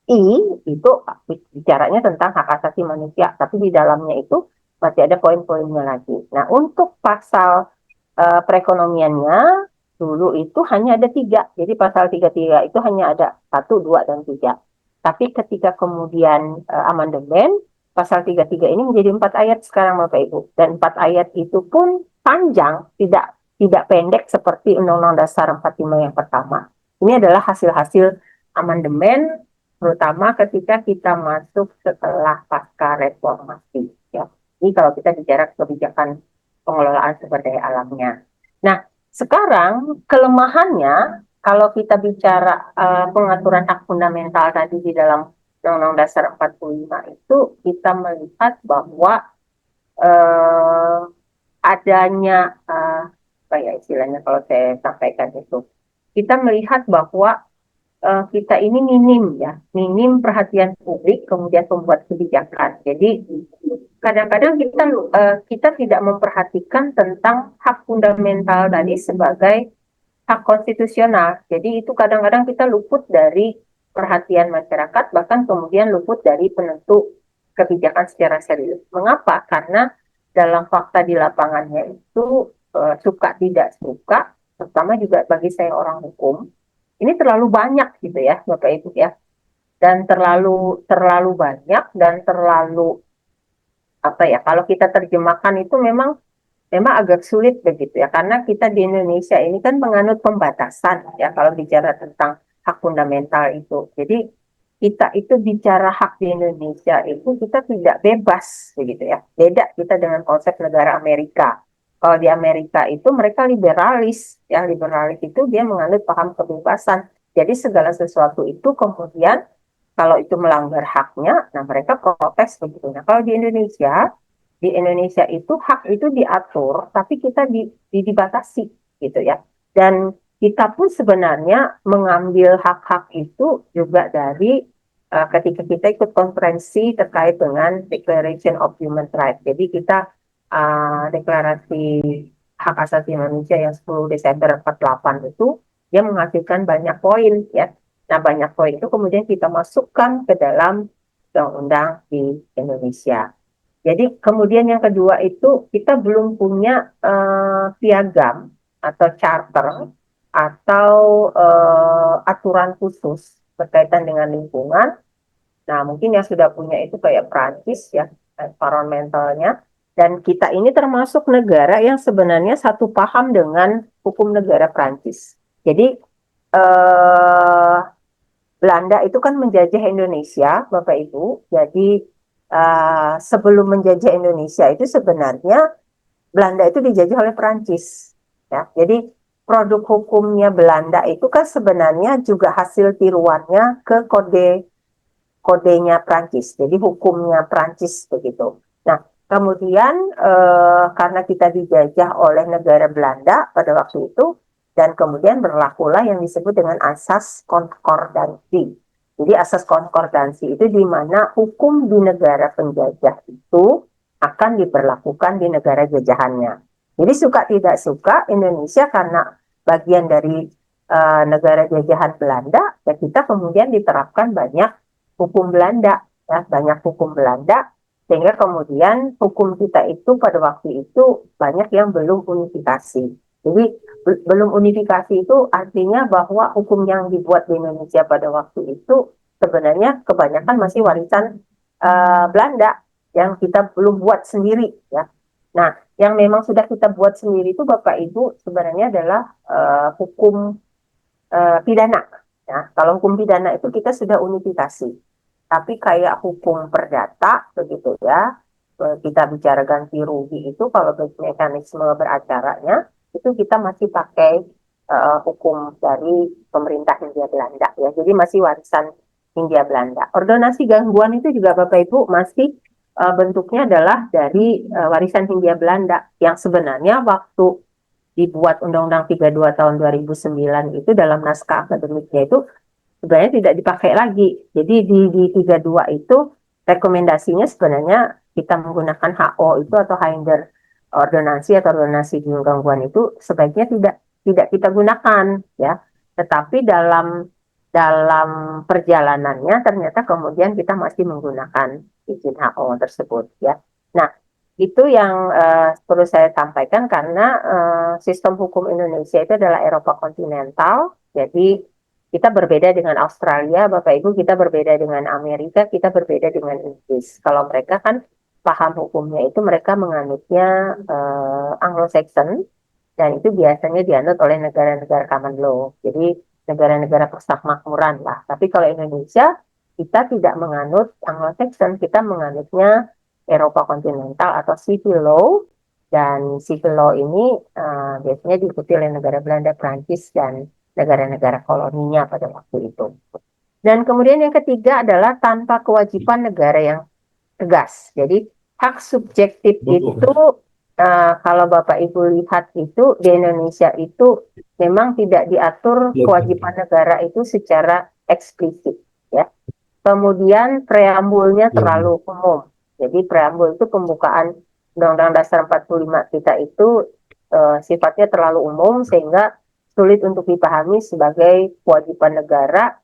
I itu bicaranya tentang hak asasi manusia, tapi di dalamnya itu masih ada poin-poinnya lagi. Nah, untuk pasal perekonomiannya dulu itu hanya ada 3. Jadi pasal 33 itu hanya ada 1, 2, dan 3. Tapi ketika kemudian amandemen, pasal 33 ini menjadi 4 ayat sekarang Bapak Ibu. Dan 4 ayat itu pun panjang, tidak pendek seperti Undang-Undang Dasar 45 yang pertama. Ini adalah hasil-hasil amandemen terutama ketika kita masuk setelah pasca reformasi ya. Ini kalau kita bicara kebijakan pengelolaan sumber daya alamnya. Nah, sekarang kelemahannya kalau kita bicara pengaturan hak fundamental tadi di dalam Undang-Undang Dasar 45 itu kita melihat bahwa uh, adanya apa ya istilahnya kalau saya sampaikan itu kita melihat bahwa kita ini minim ya, minim perhatian publik kemudian pembuat kebijakan. Jadi kadang-kadang kita tidak memperhatikan tentang hak fundamental tadi sebagai hak konstitusional. Jadi itu kadang-kadang kita luput dari perhatian masyarakat, bahkan kemudian luput dari penentu kebijakan secara serius. Mengapa? Karena dalam fakta di lapangannya itu suka tidak suka, terutama juga bagi saya orang hukum, ini terlalu banyak gitu ya Bapak Ibu ya, dan terlalu terlalu banyak dan terlalu apa ya, kalau kita terjemahkan itu memang agak sulit begitu ya, karena kita di Indonesia ini kan menganut pembatasan ya kalau bicara tentang hak fundamental itu. Jadi kita itu bicara hak di Indonesia itu kita tidak bebas begitu ya. Beda kita dengan konsep negara Amerika. Kalau di Amerika itu mereka liberalis ya, liberalis itu dia menganut paham kebebasan. Jadi segala sesuatu itu kemudian kalau itu melanggar haknya, nah mereka protes begitu. Nah, kalau di Indonesia itu hak itu diatur, tapi kita dibatasi gitu ya. Dan kita pun sebenarnya mengambil hak-hak itu juga dari ketika kita ikut konferensi terkait dengan Declaration of Human Rights. Jadi kita deklarasi hak asasi manusia yang 10 Desember 48 itu dia menghasilkan banyak poin ya. Nah, banyak poin itu kemudian kita masukkan ke dalam undang-undang di Indonesia. Jadi kemudian yang kedua itu kita belum punya piagam atau charter atau aturan khusus berkaitan dengan lingkungan. Nah, mungkin yang sudah punya itu kayak Prancis ya, environmentalnya. Dan kita ini termasuk negara yang sebenarnya satu paham dengan hukum negara Prancis. Jadi Belanda itu kan menjajah Indonesia, Bapak Ibu. Jadi sebelum menjajah Indonesia itu sebenarnya Belanda itu dijajah oleh Perancis. Ya, jadi produk hukumnya Belanda itu kan sebenarnya juga hasil tiruannya ke kode kodenya Prancis, jadi hukumnya Prancis begitu. Nah, kemudian karena kita dijajah oleh negara Belanda pada waktu itu, dan kemudian berlakulah yang disebut dengan asas konkordansi. Jadi asas konkordansi itu di mana hukum di negara penjajah itu akan diberlakukan di negara jajahannya. Jadi suka tidak suka Indonesia karena bagian dari negara jajahan Belanda, ya kita kemudian diterapkan banyak hukum Belanda, ya banyak hukum Belanda, sehingga kemudian hukum kita itu pada waktu itu banyak yang belum unifikasi. Jadi belum unifikasi itu artinya bahwa hukum yang dibuat di Indonesia pada waktu itu sebenarnya kebanyakan masih warisan Belanda yang kita belum buat sendiri, ya. Nah, yang memang sudah kita buat sendiri itu Bapak Ibu sebenarnya adalah hukum pidana. Ya, kalau hukum pidana itu kita sudah unifikasi. Tapi kayak hukum perdata begitu ya, kita bicara ganti rugi itu kalau mekanisme beracaranya itu kita masih pakai hukum dari pemerintah Hindia Belanda ya. Jadi masih warisan Hindia Belanda. Ordonasi gangguan itu juga Bapak Ibu masih bentuknya adalah dari warisan Hindia Belanda yang sebenarnya waktu dibuat Undang-Undang 32 tahun 2009 itu dalam naskah akademiknya itu sebenarnya tidak dipakai lagi. Jadi di 32 itu rekomendasinya sebenarnya kita menggunakan HO itu atau Hinder ordonansi atau ordonansi gangguan itu sebaiknya tidak kita gunakan ya. Tetapi dalam perjalanannya ternyata kemudian kita masih menggunakan izin HO tersebut ya. Nah, itu yang perlu saya sampaikan karena sistem hukum Indonesia itu adalah Eropa kontinental, jadi kita berbeda dengan Australia, Bapak Ibu, kita berbeda dengan Amerika, kita berbeda dengan Inggris. Kalau mereka kan paham hukumnya itu mereka menganutnya Anglo-Saxon, dan itu biasanya dianut oleh negara-negara common law. Jadi negara-negara persemakmuran lah. Tapi kalau Indonesia, kita tidak menganut Anglo-Saxon, kita menganutnya Eropa kontinental atau civil law, dan civil law ini biasanya diikuti oleh negara Belanda, Prancis, dan negara-negara koloninya pada waktu itu. Dan kemudian yang ketiga adalah tanpa kewajiban negara yang tegas. Jadi hak subjektif itu kalau Bapak Ibu lihat itu di Indonesia itu memang tidak diatur kewajiban negara itu secara eksplisit, ya. Kemudian preambulnya terlalu umum. Jadi preambul itu pembukaan Undang-Undang Dasar 45 kita itu sifatnya terlalu umum sehingga sulit untuk dipahami sebagai kewajiban negara,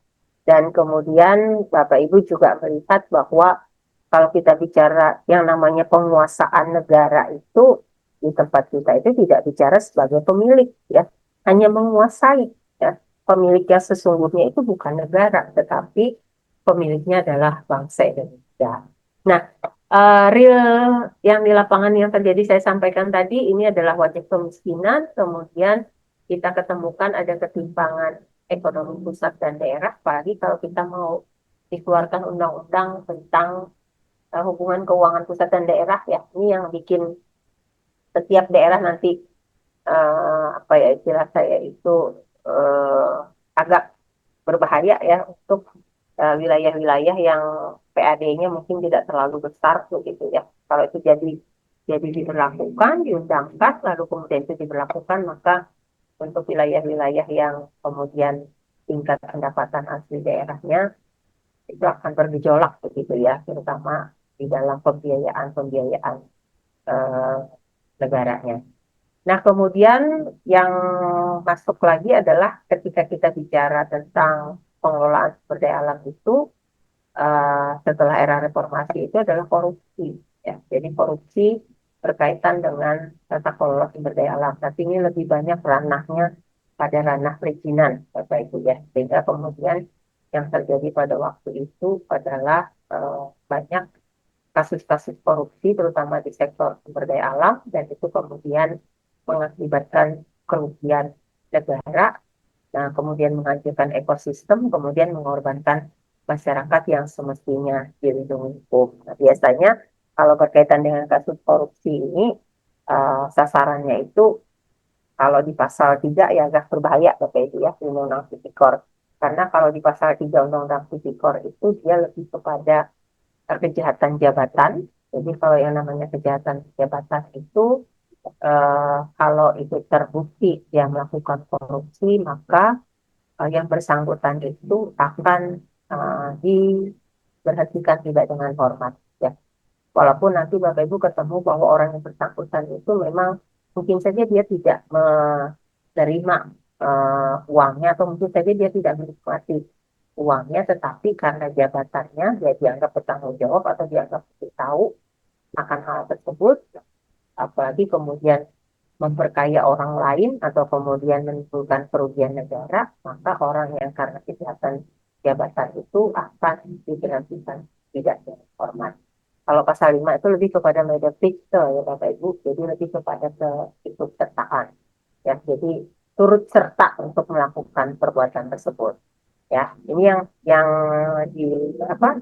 dan kemudian Bapak Ibu juga melihat bahwa kalau kita bicara yang namanya penguasaan negara itu di tempat kita itu tidak bicara sebagai pemilik ya, hanya menguasai ya. Pemilik yang sesungguhnya itu bukan negara, tetapi pemiliknya adalah bangsa Indonesia. Nah, real yang di lapangan yang terjadi saya sampaikan tadi ini adalah wajah kemiskinan, kemudian kita ketemukan ada ketimpangan ekonomi pusat dan daerah, apalagi kalau kita mau dikeluarkan undang-undang tentang hubungan keuangan pusat dan daerah ya. Ini yang bikin setiap daerah nanti apa ya istilah saya itu agak berbahaya ya untuk wilayah-wilayah yang PAD-nya mungkin tidak terlalu besar begitu ya. Kalau itu jadi diberlakukan, diundangkan, lalu kemudian itu diberlakukan, maka untuk wilayah-wilayah yang kemudian tingkat pendapatan asli daerahnya itu akan bergejolak begitu ya, terutama di dalam pembiayaan eh, negaranya. Nah, kemudian yang masuk lagi adalah ketika kita bicara tentang pengelolaan sumber daya alam itu setelah era reformasi itu adalah korupsi. Ya. Jadi korupsi berkaitan dengan tata kelola sumber daya alam. Tapi ini lebih banyak ranahnya pada ranah perizinan, Bapak Ibu ya. Sehingga kemudian yang terjadi pada waktu itu adalah banyak kasus-kasus korupsi terutama di sektor sumber daya alam, dan itu kemudian mengakibatkan kerugian negara, nah kemudian menghancurkan ekosistem, kemudian mengorbankan masyarakat yang semestinya dilindungi hukum. Nah, biasanya kalau berkaitan dengan kasus korupsi ini sasarannya itu kalau di pasal 3 ya agak berbahaya Bapak Ibu ya, Undang-Undang Tipikor. Karena kalau di pasal 3 Undang-Undang Tipikor itu dia lebih kepada kejahatan jabatan. Jadi kalau yang namanya kejahatan jabatan itu kalau itu terbukti dia melakukan korupsi, maka yang bersangkutan itu akan diberhentikan tidak dengan hormat. Ya. Walaupun nanti Bapak Ibu ketemu bahwa orang yang bersangkutan itu memang mungkin saja dia tidak menerima uangnya atau mungkin saja dia tidak menikmati uangnya, tetapi karena jabatannya dia dianggap bertanggung jawab atau dianggap tahu akan hal tersebut, apalagi kemudian memperkaya orang lain atau kemudian menimbulkan kerugian negara, maka orang yang karena kejahatan jabatan itu akan diberhentikan tidak hormat. Kalau pasal 5 itu lebih kepada medepikte ya Bapak Ibu, jadi lebih kepada keikutsertaan. Ya, jadi turut serta untuk melakukan perbuatan tersebut. Ya, ini yang di,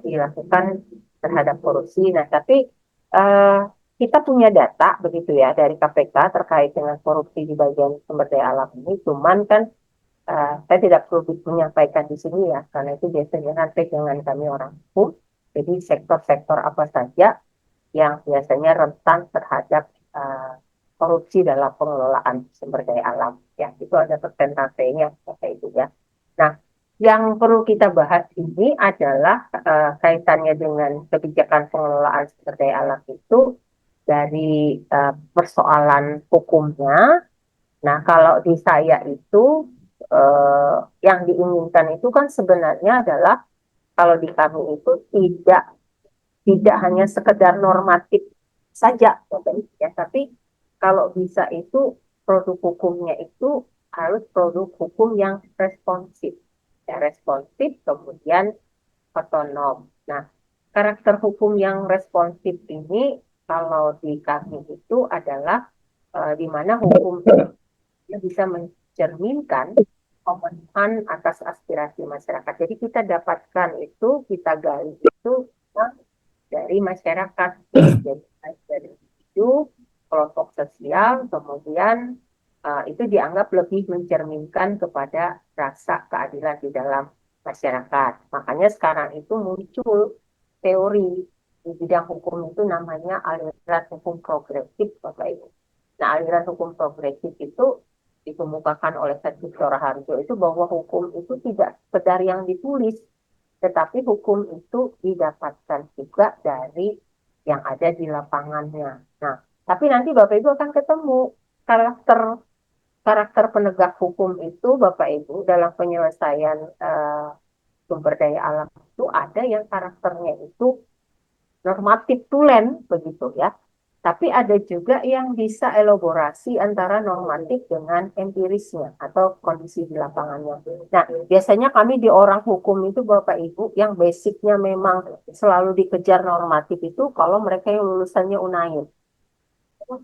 dilakukan terhadap korupsi. Nah, tapi eh, kita punya data begitu ya dari KPK terkait dengan korupsi di bagian sumber daya alam ini. Cuman kan saya tidak perlu menyampaikan di sini ya, karena itu biasanya nanti dengan kami orang hukum. Jadi sektor-sektor apa saja yang biasanya rentan terhadap uh, korupsi dalam pengelolaan sumber daya alam. Ya, itu ada persentasenya seperti itu ya. Nah, yang perlu kita bahas ini adalah kaitannya dengan kebijakan pengelolaan sumber daya alam itu dari persoalan hukumnya. Nah, kalau di saya itu yang diinginkan itu kan sebenarnya adalah kalau di kami itu tidak hanya sekedar normatif saja, ya, tapi kalau bisa itu produk hukumnya itu harus produk hukum yang responsif, ya, responsif kemudian otonom. Nah, karakter hukum yang responsif ini kalau di kami itu adalah di mana hukum bisa mencerminkan pemenuhan atas aspirasi masyarakat. Jadi kita dapatkan itu, kita gali itu dari masyarakat, jadi dari individu, kelompok sosial, kemudian itu dianggap lebih mencerminkan kepada rasa keadilan di dalam masyarakat. Makanya sekarang itu muncul teori di bidang hukum itu namanya aliran hukum progresif, Bapak Ibu. Nah, aliran hukum progresif itu dikemukakan oleh Setiora Harjo itu bahwa hukum itu tidak sekedar yang ditulis, tetapi hukum itu didapatkan juga dari yang ada di lapangannya. Nah, tapi nanti Bapak Ibu akan ketemu karakter karakter penegak hukum itu Bapak Ibu dalam penyelesaian sumber daya alam itu ada yang karakternya itu normatif tulen begitu ya. Tapi ada juga yang bisa elaborasi antara normatif dengan empirisnya atau kondisi di lapangannya. Nah, biasanya kami di orang hukum itu Bapak Ibu yang basicnya memang selalu dikejar normatif itu kalau mereka yang lulusannya UNAIN.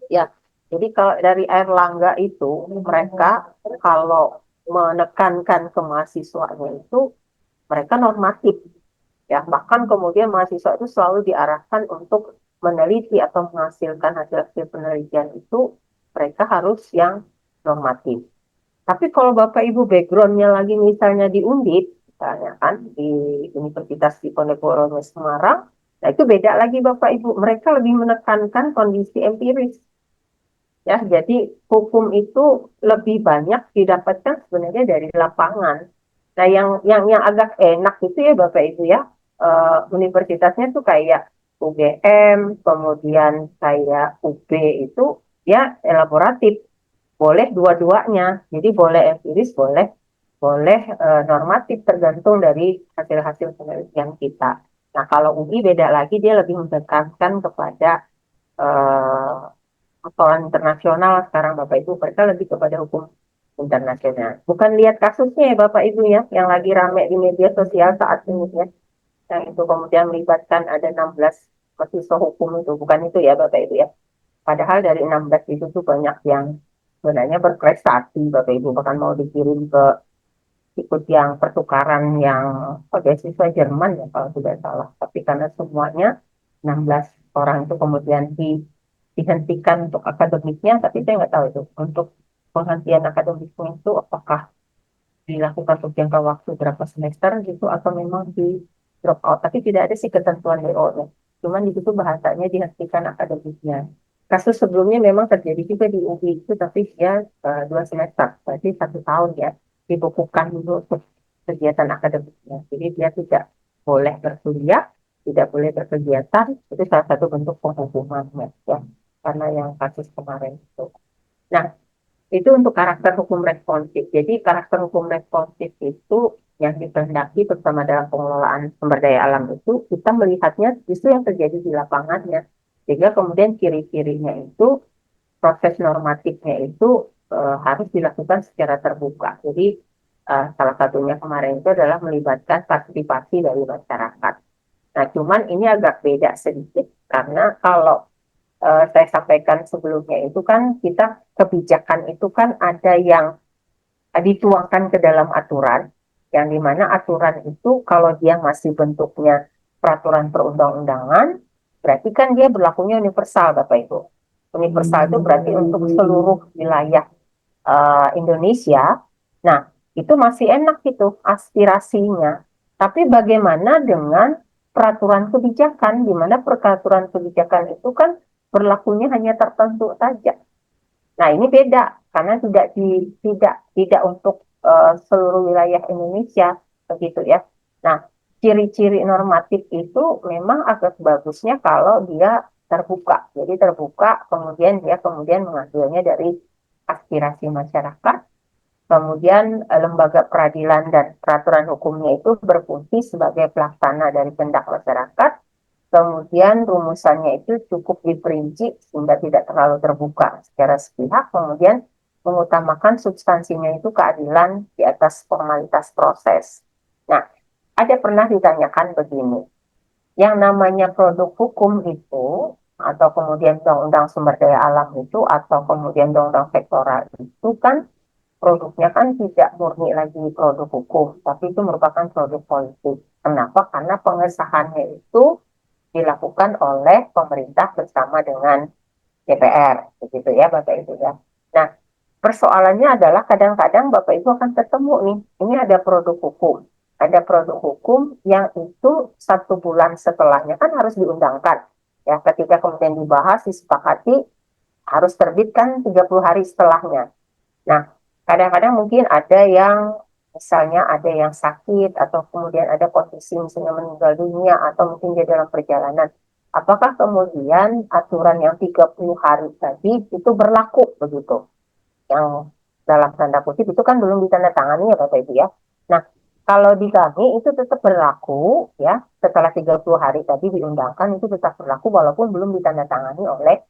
Ya, jadi kalau dari Airlangga itu mereka kalau menekankan ke mahasiswanya itu mereka normatif. Ya, bahkan kemudian mahasiswa itu selalu diarahkan untuk meneliti atau menghasilkan hasil-hasil penelitian itu mereka harus yang normatif. Tapi kalau Bapak Ibu backgroundnya lagi misalnya di Undip, misalnya kan di Universitas Diponegoro Semarang, nah itu beda lagi Bapak Ibu. Mereka lebih menekankan kondisi empiris. Ya, jadi hukum itu lebih banyak didapatkan sebenarnya dari lapangan. Nah, yang agak enak itu ya Bapak Ibu ya, universitasnya tuh kayak UGM, kemudian kayak UB itu ya elaboratif, boleh dua-duanya. Jadi boleh empiris, boleh boleh normatif tergantung dari hasil-hasil penelitian kita. Nah, kalau UI beda lagi, dia lebih menekankan kepada eh, persoalan internasional sekarang Bapak Ibu, mereka lebih kepada hukum internasional. Bukan lihat kasusnya ya Bapak Ibu ya, yang lagi rame di media sosial saat ini ya, yang itu kemudian melibatkan ada 16 mahasiswa hukum itu, bukan itu ya Bapak Ibu ya. Padahal dari 16 itu tuh banyak yang sebenarnya berprestasi Bapak Ibu, bahkan mau dikirim ke ikut yang pertukaran yang beasiswa Jerman ya kalau tidak salah. Tapi karena semuanya 16 orang itu kemudian dihentikan untuk akademiknya, tapi saya nggak tahu itu untuk penghentian akademiknya itu apakah dilakukan untuk jangka waktu berapa semester gitu atau memang di drop out. Tapi tidak ada sih ketentuan DO-nya. Cuman di situ bahasanya dihentikan akademiknya. Kasus sebelumnya memang terjadi juga di UI itu, tapi dia 2 semester, berarti 1 tahun ya, dibukukan dulu untuk kegiatan akademiknya. Jadi dia tidak boleh berkuliah, tidak boleh berkegiatan, itu salah satu bentuk penghukumannya ya, karena yang kasus kemarin itu. Nah, itu untuk karakter hukum responsif. Jadi karakter hukum responsif itu yang dikehendaki terutama dalam pengelolaan sumber daya alam itu kita melihatnya justru yang terjadi di lapangannya. Sehingga kemudian ciri-cirinya itu proses normatifnya itu harus dilakukan secara terbuka. Jadi salah satunya kemarin itu adalah melibatkan partisipasi dari masyarakat. Nah, cuman ini agak beda sedikit karena kalau saya sampaikan sebelumnya itu kan kita kebijakan itu kan ada yang dituangkan ke dalam aturan, yang dimana aturan itu kalau dia masih bentuknya peraturan perundang-undangan, berarti kan dia berlakunya universal, Bapak Ibu. Universal itu berarti untuk seluruh wilayah Indonesia. Nah, itu masih enak itu aspirasinya. Tapi bagaimana dengan peraturan kebijakan, di mana peraturan kebijakan itu kan berlakunya hanya tertentu saja. Nah, ini beda karena tidak untuk seluruh wilayah Indonesia begitu ya. Nah, ciri-ciri normatif itu memang agak bagusnya kalau dia terbuka. Jadi terbuka, kemudian dia kemudian mengambilnya dari aspirasi masyarakat. Kemudian lembaga peradilan dan peraturan hukumnya itu berfungsi sebagai pelaksana dari kehendak masyarakat. Kemudian rumusannya itu cukup diperinci sehingga tidak terlalu terbuka secara sepihak. Kemudian mengutamakan substansinya itu keadilan di atas formalitas proses. Nah, ada pernah ditanyakan begini, yang namanya produk hukum itu, atau kemudian undang-undang sumber daya alam itu, atau kemudian undang-undang sektoral itu kan produknya kan tidak murni lagi produk hukum, tapi itu merupakan produk politik. Kenapa? Karena pengesahannya itu dilakukan oleh pemerintah bersama dengan DPR, begitu ya Bapak Ibu ya. Nah, persoalannya adalah kadang-kadang Bapak Ibu akan ketemu nih, ini ada produk hukum. Ada produk hukum yang itu 1 bulan setelahnya kan harus diundangkan. Ya, ketika kemudian dibahas, disepakati, harus terbitkan 30 hari setelahnya. Nah, kadang-kadang mungkin ada yang misalnya ada yang sakit atau kemudian ada kondisi misalnya meninggal dunia atau mungkin dia dalam perjalanan. Apakah kemudian aturan yang 30 hari tadi itu berlaku begitu? Yang dalam tanda kutip itu kan belum ditandatangani ya Bapak Ibu ya. Nah, kalau di kami itu tetap berlaku ya, setelah 30 hari tadi diundangkan itu tetap berlaku walaupun belum ditandatangani oleh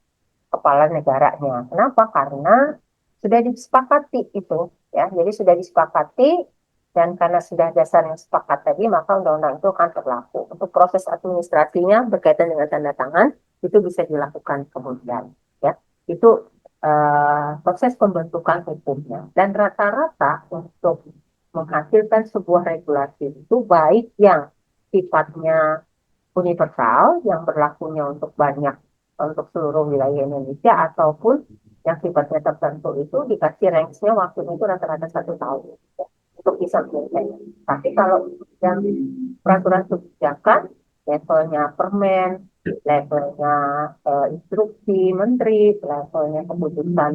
kepala negaranya. Kenapa? Karena sudah disepakati itu, ya. Jadi sudah disepakati dan karena sudah dasarnya sepakat tadi, maka undang-undang itu akan berlaku. Untuk proses administrasinya berkaitan dengan tanda tangan itu bisa dilakukan kemudian, ya. Itu proses pembentukan hukumnya. Dan rata-rata untuk menghasilkan sebuah regulasi itu baik yang sifatnya universal yang berlakunya untuk banyak untuk seluruh wilayah Indonesia ataupun yang sifatnya tertentu itu dikasih range-nya waktunya itu rata-rata 1 tahun ya, untuk bisa menyelesaikan. Tapi kalau yang peraturan kebijakan levelnya permen, levelnya instruksi menteri, levelnya keputusan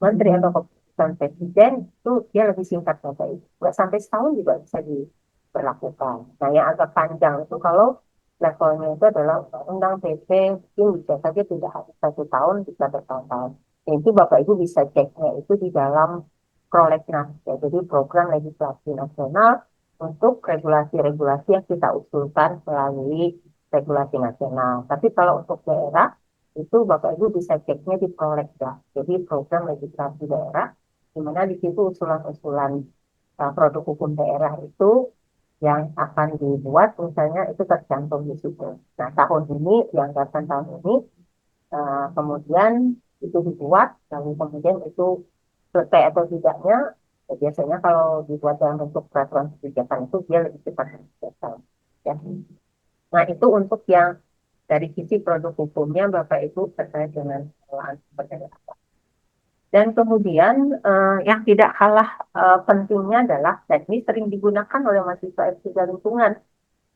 menteri atau keputusan presiden itu dia lebih singkat Bapak Ibu. Nggak sampai setahun juga bisa diberlakukan. Nah yang agak panjang itu kalau levelnya itu adalah undang PP, mungkin bisa saja tidak habis 1 tahun, bisa bertahun-tahun. Itu Bapak Ibu bisa ceknya itu di dalam prolegnas, ya, jadi program legislasi nasional untuk regulasi-regulasi yang kita usulkan melalui regulasi nasional. Tapi kalau untuk daerah, itu Bapak Ibu bisa ceknya di prolegnas, jadi program legislasi daerah, di mana di situ usulan-usulan produk hukum daerah itu yang akan dibuat misalnya itu tercantum di situ. Nah, tahun ini, dianggarkan tahun ini, kemudian itu dibuat, lalu kemudian itu selesai atau tidaknya, ya biasanya kalau dibuat dalam bentuk peraturan kebijakan itu dia lebih cepat dari 3 tahun. Ya. Nah, itu untuk yang dari sisi produk hukumnya Bapak Ibu terkait dengan pengelolaan sumber daya. Dan kemudian yang tidak kalah pentingnya adalah, dan ini sering digunakan oleh mahasiswa S3 lingkungan,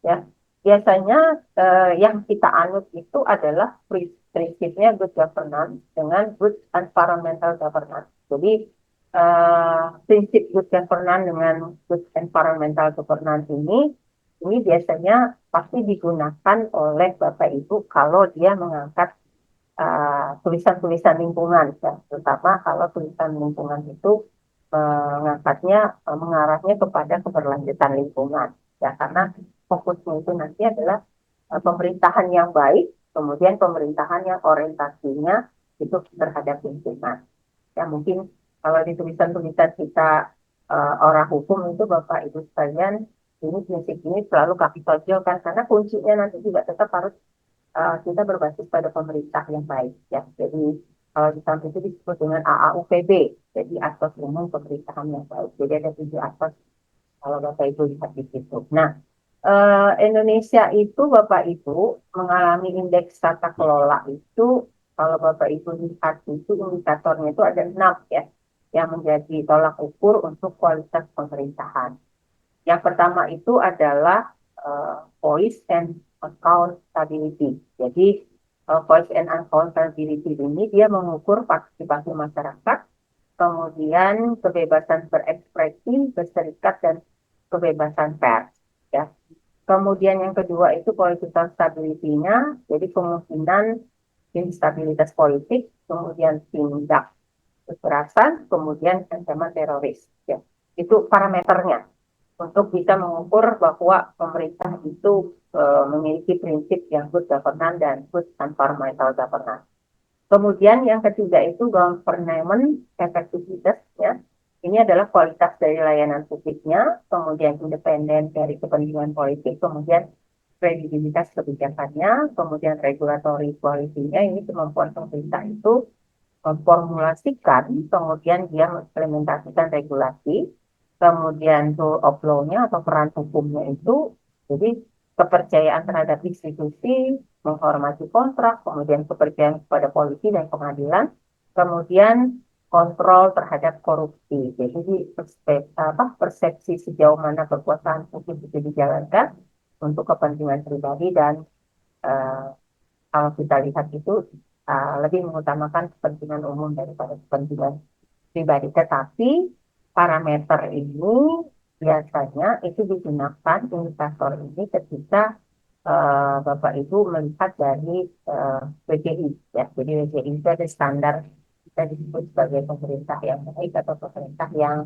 ya. Biasanya yang kita anut itu adalah prinsipnya good governance dengan good environmental governance. Jadi prinsip good governance dengan good environmental governance ini biasanya pasti digunakan oleh Bapak Ibu kalau dia mengangkat tulisan-tulisan lingkungan, ya. Terutama kalau tulisan lingkungan itu mengangkatnya, mengarahnya kepada keberlanjutan lingkungan, ya, karena fokusnya itu nanti adalah pemerintahan yang baik, kemudian pemerintahan yang orientasinya itu terhadap lingkungan. Ya, mungkin kalau di tulisan-tulisan kita orang hukum itu Bapak Ibu sekalian, ini prinsip ini selalu kami tonjolkan karena kuncinya nanti juga tetap harus kita berbasis pada pemerintah yang baik, ya. Jadi kalau di samping itu disebut dengan AAUPB, jadi asas umum pemerintahan yang baik. Jadi ada 7 asas kalau Bapak Ibu lihat di situ. Nah, Indonesia itu Bapak Ibu mengalami indeks tata kelola itu, kalau Bapak Ibu lihat itu indikatornya itu ada 6, ya, yang menjadi tolak ukur untuk kualitas pemerintahan. Yang pertama itu adalah voice and accountability. Jadi voice and accountability ini dia mengukur partisipasi masyarakat, kemudian kebebasan berekspresi, berserikat, dan kebebasan pers. Ya. Kemudian yang kedua itu political stability-nya, jadi kemungkinan instabilitas politik, kemudian tindak kekerasan, kemudian ancaman teroris. Ya. Itu parameternya untuk bisa mengukur bahwa pemerintah itu memiliki prinsip yang good governance dan good environmental governance. Kemudian yang ketiga itu government effectiveness, ya. Ini adalah kualitas dari layanan publiknya, kemudian independen dari kepentingan politik, kemudian kredibilitas kebijakannya, kemudian regulatory quality-nya, ini kemampuan pemerintah itu memformulasikan, kemudian dia mengimplementasikan regulasi, kemudian rule of law-nya atau peran hukumnya itu, jadi kepercayaan terhadap institusi, menghormati kontrak, kemudian kepercayaan kepada polisi dan pengadilan, kemudian kontrol terhadap korupsi. Jadi persepsi sejauh mana kekuasaan publik itu dijalankan untuk kepentingan pribadi dan uh, kalau kita lihat itu lebih mengutamakan kepentingan umum daripada kepentingan pribadi. Tetapi parameter ini biasanya itu digunakan indikator ini ketika Bapak Ibu melihat dari WGI, ya. Jadi WGI itu ada standar kita disebut sebagai pemerintah yang baik atau pemerintah yang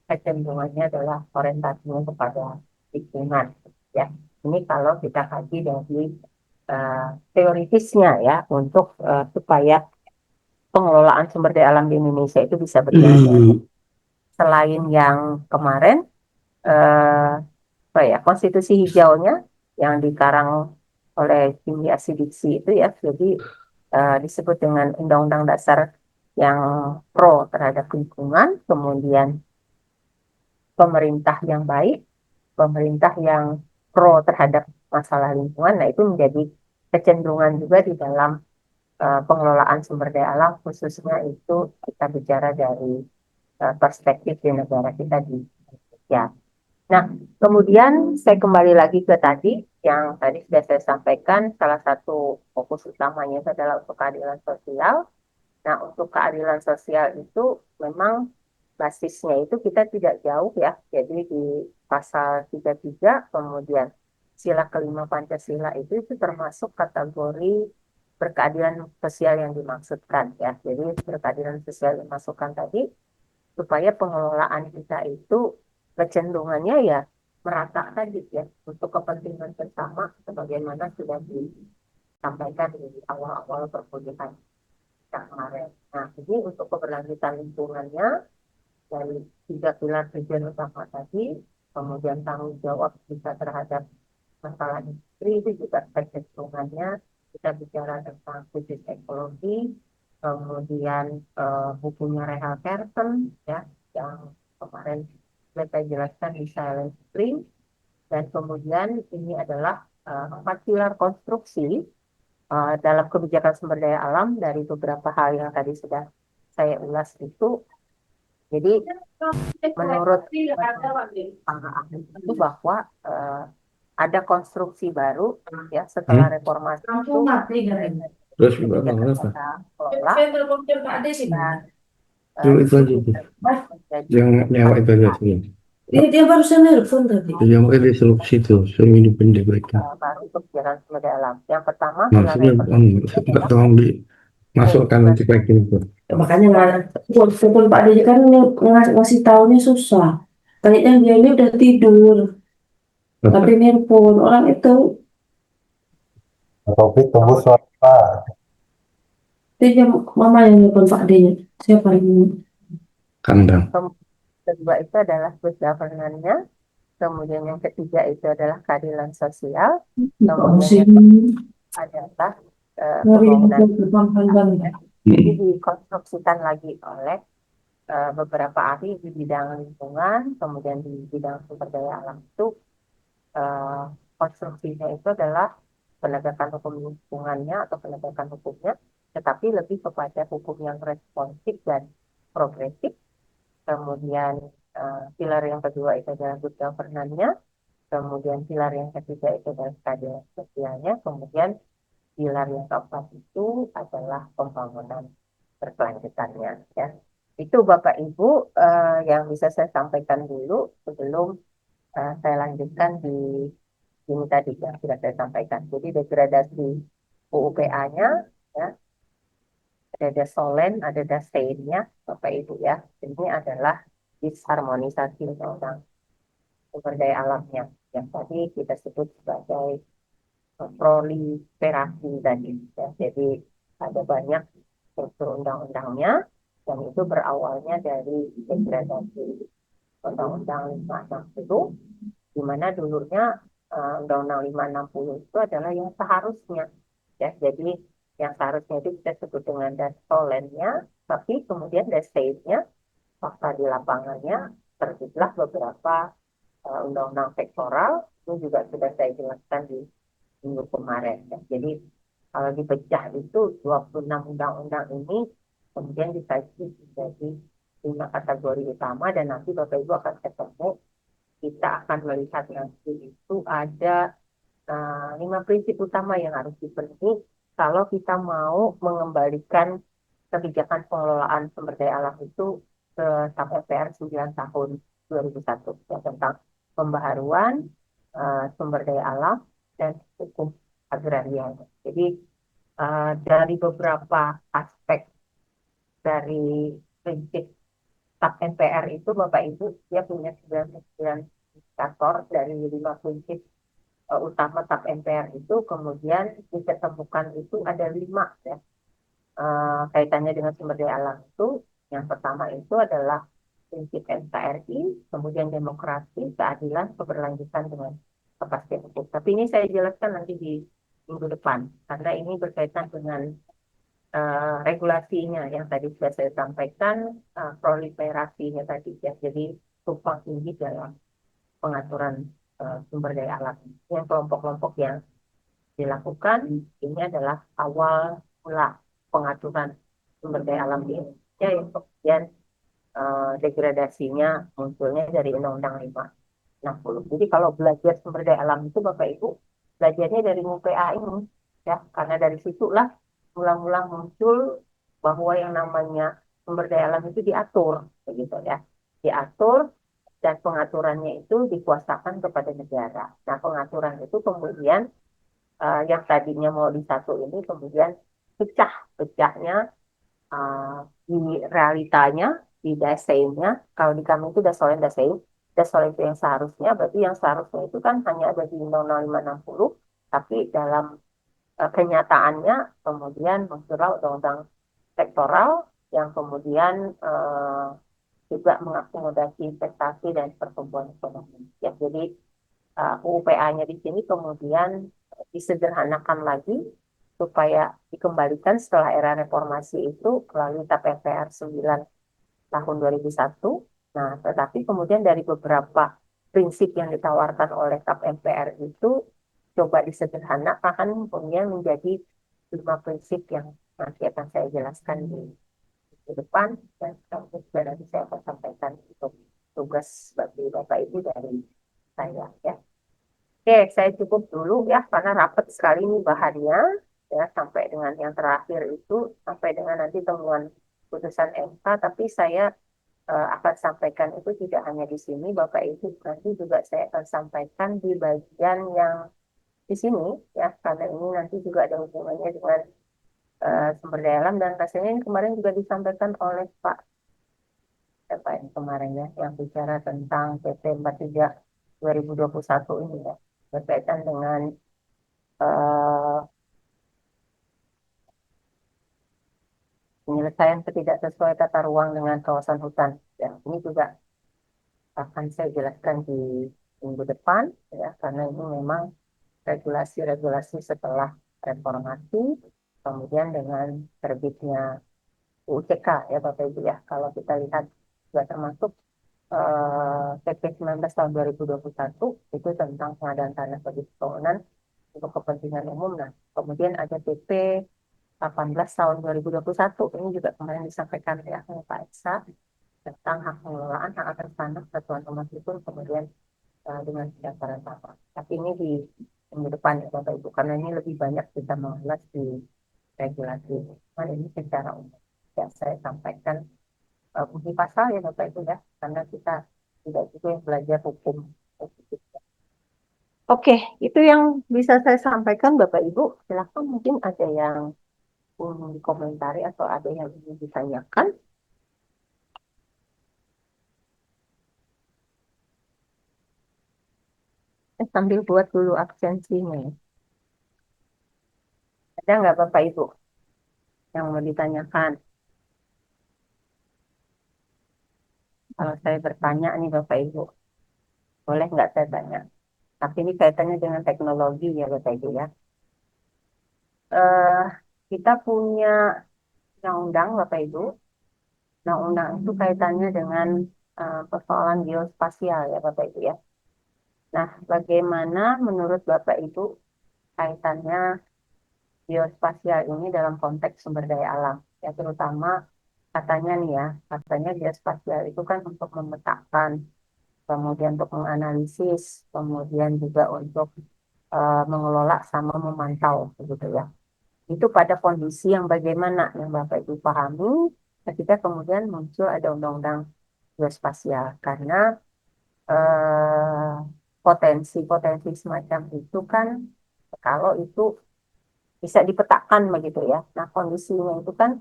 kecenderungannya adalah orientasinya kepada lingkungan, ya. Ini kalau kita kaji dari teoritisnya, ya, untuk supaya pengelolaan sumber daya alam di Indonesia itu bisa berjalan dengan baik. Selain yang kemarin, konstitusi hijaunya yang dikarang oleh Jimmy Asidiksi itu, ya, jadi disebut dengan Undang-Undang Dasar yang pro terhadap lingkungan, kemudian pemerintah yang baik, pemerintah yang pro terhadap masalah lingkungan. Nah, itu menjadi kecenderungan juga di dalam pengelolaan sumber daya alam, khususnya itu kita bicara dari perspektif di negara kita di Indonesia. Nah, kemudian saya kembali lagi ke tadi, yang tadi sudah saya sampaikan, salah satu fokus utamanya adalah untuk keadilan sosial. Nah, untuk keadilan sosial itu memang basisnya itu kita tidak jauh, ya. Jadi di pasal 33, kemudian sila kelima Pancasila itu termasuk kategori berkeadilan sosial yang dimaksudkan, ya. Jadi berkeadilan sosial yang dimaksudkan tadi supaya pengelolaan kita itu kecenderungannya, ya, merata tadi, ya, untuk kepentingan bersama sebagaimana sudah disampaikan di awal-awal perkuliahan kemarin. Nah, jadi untuk keberlanjutan lingkungannya dari 3 pilar tujuan utama tadi, kemudian tanggung jawab kita terhadap masalah industri itu juga kecenderungannya kita bicara tentang krisis ekologi, kemudian bukunya Rehal Kerten, ya, yang kemarin mereka jelaskan di Silent Spring, dan kemudian ini adalah 4 pilar konstruksi dalam kebijakan sumber daya alam dari beberapa hal yang tadi sudah saya ulas itu, jadi menurut para ahli itu bahwa eh, ada konstruksi baru ya setelah Hmm? reformasi itu Terus kebijakan apa? tata kelola dan Dulu itu aja suku tuh. menjadi Yang nyawa itu aja sih. Dia barusan nelfon tadi. Yang makanya dia selalu ke situ, selalu hidupin dia mereka. baru kebijakan sumber daya alam. Yang pertama pilar Maksudnya, yang pertama itu nggak adalah tolong dimasukkan manajemen nanti kayak gitu. Ya, makanya nggak, dan walaupun Pak Dede kan ngasih tahunya susah. Kayaknya dia ini udah tidur, tapi nelfon orang itu. Taufik tunggu kemudian suara. Dia mama yang nelfon Pak Dede. Siapa ini? Kandang. kedua itu adalah good governance-nya, kemudian yang ketiga itu adalah keadilan sosial, kemudian Sih, yang keempat adalah dari pembangunan depan panjang. ya. Jadi dikonstruksikan lagi oleh beberapa ahli di bidang lingkungan, kemudian di bidang sumber daya alam itu eh, konstruksinya itu adalah penegakan hukum lingkungannya atau penegakan hukumnya, tetapi lebih kepada hukum yang responsif dan progresif. Kemudian pilar yang kedua itu adalah good governance-nya, kemudian pilar yang ketiga itu adalah keadilan sosialnya, kemudian pilar yang keempat itu adalah pembangunan berkelanjutannya ya. Itu Bapak Ibu yang bisa saya sampaikan dulu sebelum saya lanjutkan di ini tadi yang sudah saya sampaikan. Jadi degradasi UUPA-nya ya, ada desolen, ada daseinnya Bapak Ibu ya. Ini adalah disharmonisasi undang-undang sumber daya alamnya yang tadi kita sebut sebagai proliferasi tadi ya. Jadi ada banyak struktur undang-undangnya yang itu berawalnya dari degradasi Undang-Undang 560 di mana dulunya Undang-Undang 560 itu adalah yang seharusnya ya. Jadi yang seharusnya itu kita sebut dengan dastolennya, tapi kemudian dastainnya fakta di lapangannya terbitlah beberapa undang-undang sektoral. Itu juga sudah saya jelaskan di minggu kemarin ya. Jadi kalau dipecah itu 26 undang-undang ini kemudian dikaji menjadi 5 kategori utama, dan nanti Bapak Ibu akan ketemu, kita akan melihat nanti itu ada 5 prinsip utama yang harus dipenuhi kalau kita mau mengembalikan kebijakan pengelolaan sumber daya alam itu ke TAP MPR 9 tahun 2001 ya, tentang pembaharuan sumber daya alam dan hukum agraria. Jadi dari beberapa aspek dari prinsip TAP MPR itu Bapak Ibu dia punya 99 indikator dari 5 prinsip utama TAP MPR itu, kemudian diketemukan itu ada 5 ya kaitannya dengan sumber daya alam itu. Yang pertama itu adalah prinsip NKRI, kemudian demokrasi, keadilan, keberlanjutan dengan kepastian hukum. Tapi ini saya jelaskan nanti di minggu depan karena ini berkaitan dengan regulasinya yang tadi sudah saya sampaikan, proliferasinya tadi ya. Jadi tumpang tinggi dalam pengaturan sumber daya alam. Yang kelompok-kelompok yang dilakukan ini adalah awal mula pengaturan sumber daya alam di Indonesia yang kemudian degradasinya munculnya dari Undang-Undang 560. Jadi kalau belajar sumber daya alam itu Bapak Ibu belajarnya dari UPA ini ya, karena dari situlah mula-mula muncul bahwa yang namanya sumber daya alam itu diatur begitu ya. Diatur dan pengaturannya itu dikuasakan kepada negara. Nah, pengaturan itu kemudian yang tadinya mau disatu ini kemudian pecahnya di realitanya, di desainnya. Kalau di kami itu dasolen desain, dasolen itu yang seharusnya, berarti yang seharusnya itu kan hanya ada di Undang-Undang 560, tapi dalam kenyataannya kemudian muncullah undang-undang sektoral yang kemudian juga mengakomodasi investasi dan pertumbuhan ekonomi. Ya, jadi UPA-nya di sini kemudian disederhanakan lagi supaya dikembalikan setelah era reformasi itu melalui TAP MPR 9 tahun 2001. Nah, tetapi kemudian dari beberapa prinsip yang ditawarkan oleh TAP MPR itu coba disederhanakan kemudian menjadi 5 prinsip yang nanti akan saya jelaskan di ke depan, dan juga nanti saya akan sampaikan untuk tugas bagi Bapak Ibu dari saya ya. Oke, saya cukup dulu ya karena rapat sekali nih bahannya ya sampai dengan yang terakhir itu sampai dengan nanti temuan putusan MK, tapi saya akan sampaikan itu tidak hanya di sini Bapak Ibu, nanti juga saya akan sampaikan di bagian yang di sini ya karena ini nanti juga ada hubungannya dengan sumber daya alam dan rasanya ini kemarin juga disampaikan oleh Pak siapa yang kemarin ya yang bicara tentang PP 43 2021 ini ya berkaitan dengan eh, penyelesaian ketidak sesuai tata ruang dengan kawasan hutan. Ya, ini juga akan saya jelaskan di minggu depan, ya, karena ini memang regulasi-regulasi setelah reformasi, kemudian dengan terbitnya UUCK, ya Bapak Ibu ya. Kalau kita lihat juga termasuk PP 19 tahun 2021 itu tentang pengadaan tanah bagi bangunan untuk kepentingan umum. Nah, kemudian ada PP 18 tahun 2021 ini juga kemarin disampaikan ya oleh Pak Eksa tentang hak pengelolaan hak atas tanah satuan rumah susun kemudian dengan kesejahteraan tanah. Tapi ini di minggu depan ya Bapak Ibu karena ini lebih banyak kita mengulas di regulasi. Nah, ini secara umum ya saya sampaikan fungsi pasal ya Bapak Ibu ya karena kita tidak juga yang belajar hukum. Oke, itu yang bisa saya sampaikan Bapak Ibu. Silakan mungkin ada yang ingin dikomentari atau ada yang ingin ditanyakan. Sambil buat dulu absensinya. Ada nggak Bapak Ibu yang mau ditanyakan? Kalau saya bertanya nih Bapak Ibu, boleh nggak saya tanya? Tapi ini kaitannya dengan teknologi ya Bapak Ibu ya. Eh, kita punya undang-undang Bapak Ibu. Undang-undang itu kaitannya dengan persoalan geospasial ya Bapak Ibu ya. Nah, bagaimana menurut Bapak Ibu kaitannya geospasial ini dalam konteks sumber daya alam? Ya, terutama katanya nih ya, katanya geospasial itu kan untuk memetakan, kemudian untuk menganalisis, kemudian juga untuk mengelola sama memantau, begitu ya. Itu pada kondisi yang bagaimana yang Bapak Ibu pahami ketika kemudian muncul ada undang-undang geospasial karena potensi-potensi semacam itu kan kalau itu bisa dipetakan begitu ya. Nah, kondisinya itu kan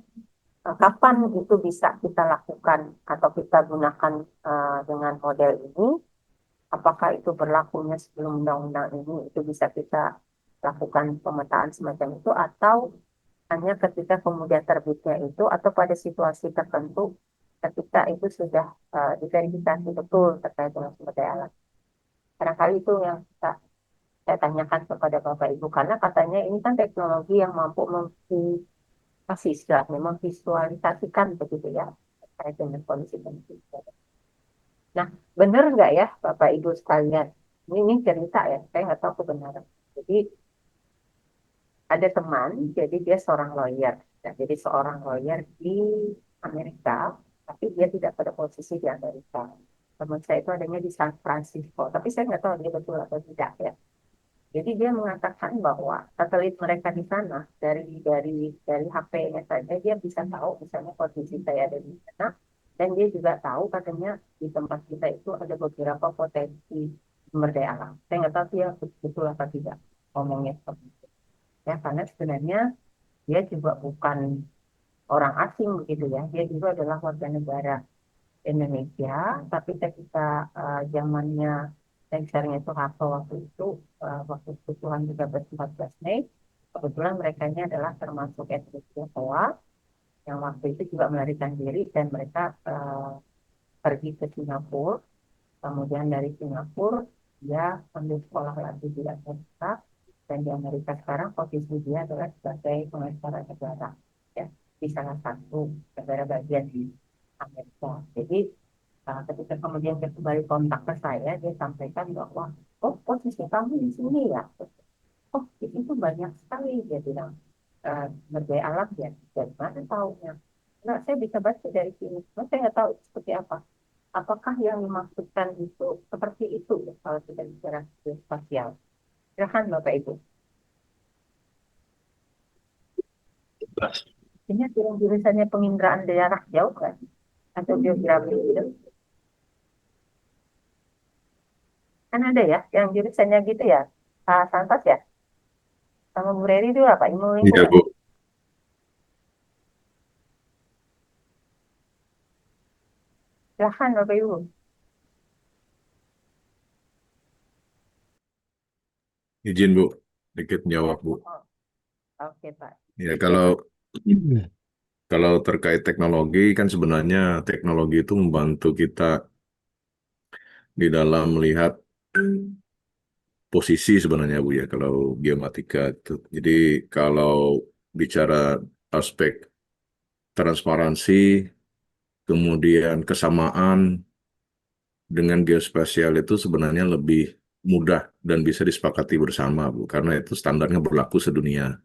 kapan itu bisa kita lakukan atau kita gunakan dengan model ini? Apakah itu berlakunya sebelum undang-undang ini itu bisa kita lakukan pemetaan semacam itu atau hanya ketika kemudian terbitnya itu atau pada situasi tertentu ketika itu sudah diverifikasi betul terkait dengan sumber daya alam. Barangkali itu yang kita saya tanyakan kepada Bapak Ibu karena katanya ini kan teknologi yang mampu memvisualisasi istilahnya memvisualisasikan begitu ya terkait dengan kondisi-kondisi. Nah, benar nggak ya Bapak Ibu sekalian? Ini cerita ya, saya nggak tahu kebenaran. Jadi ada teman, jadi dia seorang lawyer. Nah, jadi seorang lawyer di Amerika, tapi dia tidak pada posisi di Amerika. Teman saya itu adanya di San Francisco, tapi saya nggak tahu dia betul atau tidak ya. Jadi dia mengatakan bahwa satelit mereka di sana dari HP-nya saja dia bisa tahu misalnya posisi saya ada di sana dan dia juga tahu katanya di tempat kita itu ada beberapa potensi sumber daya alam. Saya nggak tahu dia betul atau tidak ngomongnya seperti itu. Ya karena sebenarnya dia juga bukan orang asing begitu ya. Dia juga adalah warga negara Indonesia, tapi ketika zamannya Lengsernya Soeharto waktu itu, waktu kerusuhan 13-14 Mei, kebetulan mereka ini adalah termasuk etnis Tionghoa yang waktu itu juga melarikan diri dan mereka pergi ke Singapura. Kemudian dari Singapura dia ambil sekolah lagi di Amerika dan di Amerika sekarang posisi dia adalah sebagai pengacara negara ya di salah satu negara bagian di Amerika. Jadi ketika kemudian dia kembali kontak ke saya, dia sampaikan bahwa, oh posisi kamu di sini ya. Oh itu banyak sekali dia bilang sumber daya alam ya. Dari mana tahunya? Nah, saya bisa baca dari sini. Cuma saya nggak tahu seperti apa. Apakah yang dimaksudkan itu seperti itu ya, kalau kita bicara geospasial? Silahkan Bapak Ibu. Ini jurusannya penginderaan jarak jauh kan? Atau geografi gitu. Kan ada ya yang jurusannya gitu ya. Santas ya. Sama Bu Reri itu apa? Ilmu Iya, lingkungan. Bu. Silahkan Bapak Ibu. Izin, Bu. Dikit Ya. jawab, Bu. Oh, oke Pak. Ya, kalau terkait teknologi, kan sebenarnya teknologi itu membantu kita di dalam melihat posisi sebenarnya, Bu, ya, kalau geomatika itu. Jadi, kalau bicara aspek transparansi, kemudian kesamaan dengan geospasial itu sebenarnya lebih mudah dan bisa disepakati bersama, Bu, karena itu standarnya berlaku sedunia.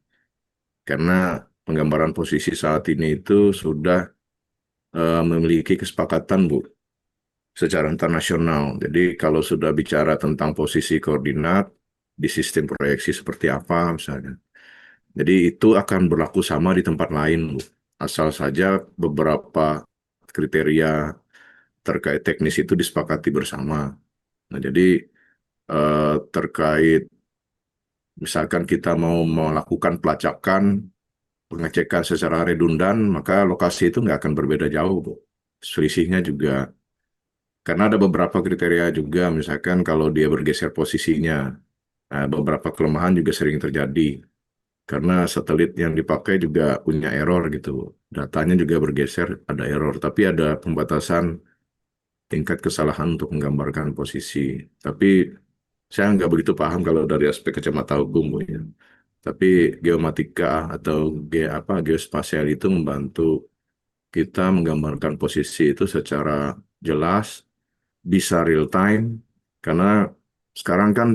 Karena penggambaran posisi saat ini itu sudah memiliki kesepakatan, Bu, secara internasional. Jadi kalau sudah bicara tentang posisi koordinat di sistem proyeksi seperti apa misalnya. Jadi itu akan berlaku sama di tempat lain, Bu. Asal saja beberapa kriteria terkait teknis itu disepakati bersama. Nah, jadi terkait misalkan kita mau melakukan pelacakan, pengecekan secara redundan, maka lokasi itu nggak akan berbeda jauh, Bu. Selisihnya juga, karena ada beberapa kriteria juga, misalkan kalau dia bergeser posisinya, beberapa kelemahan juga sering terjadi, karena satelit yang dipakai juga punya error gitu, Bu. Datanya juga bergeser, ada error, tapi ada pembatasan tingkat kesalahan untuk menggambarkan posisi. Tapi saya nggak begitu paham kalau dari aspek kacamata hukum, Bu, ya. Tapi geomatika atau geospasial itu membantu kita menggambarkan posisi itu secara jelas, bisa real time, karena sekarang kan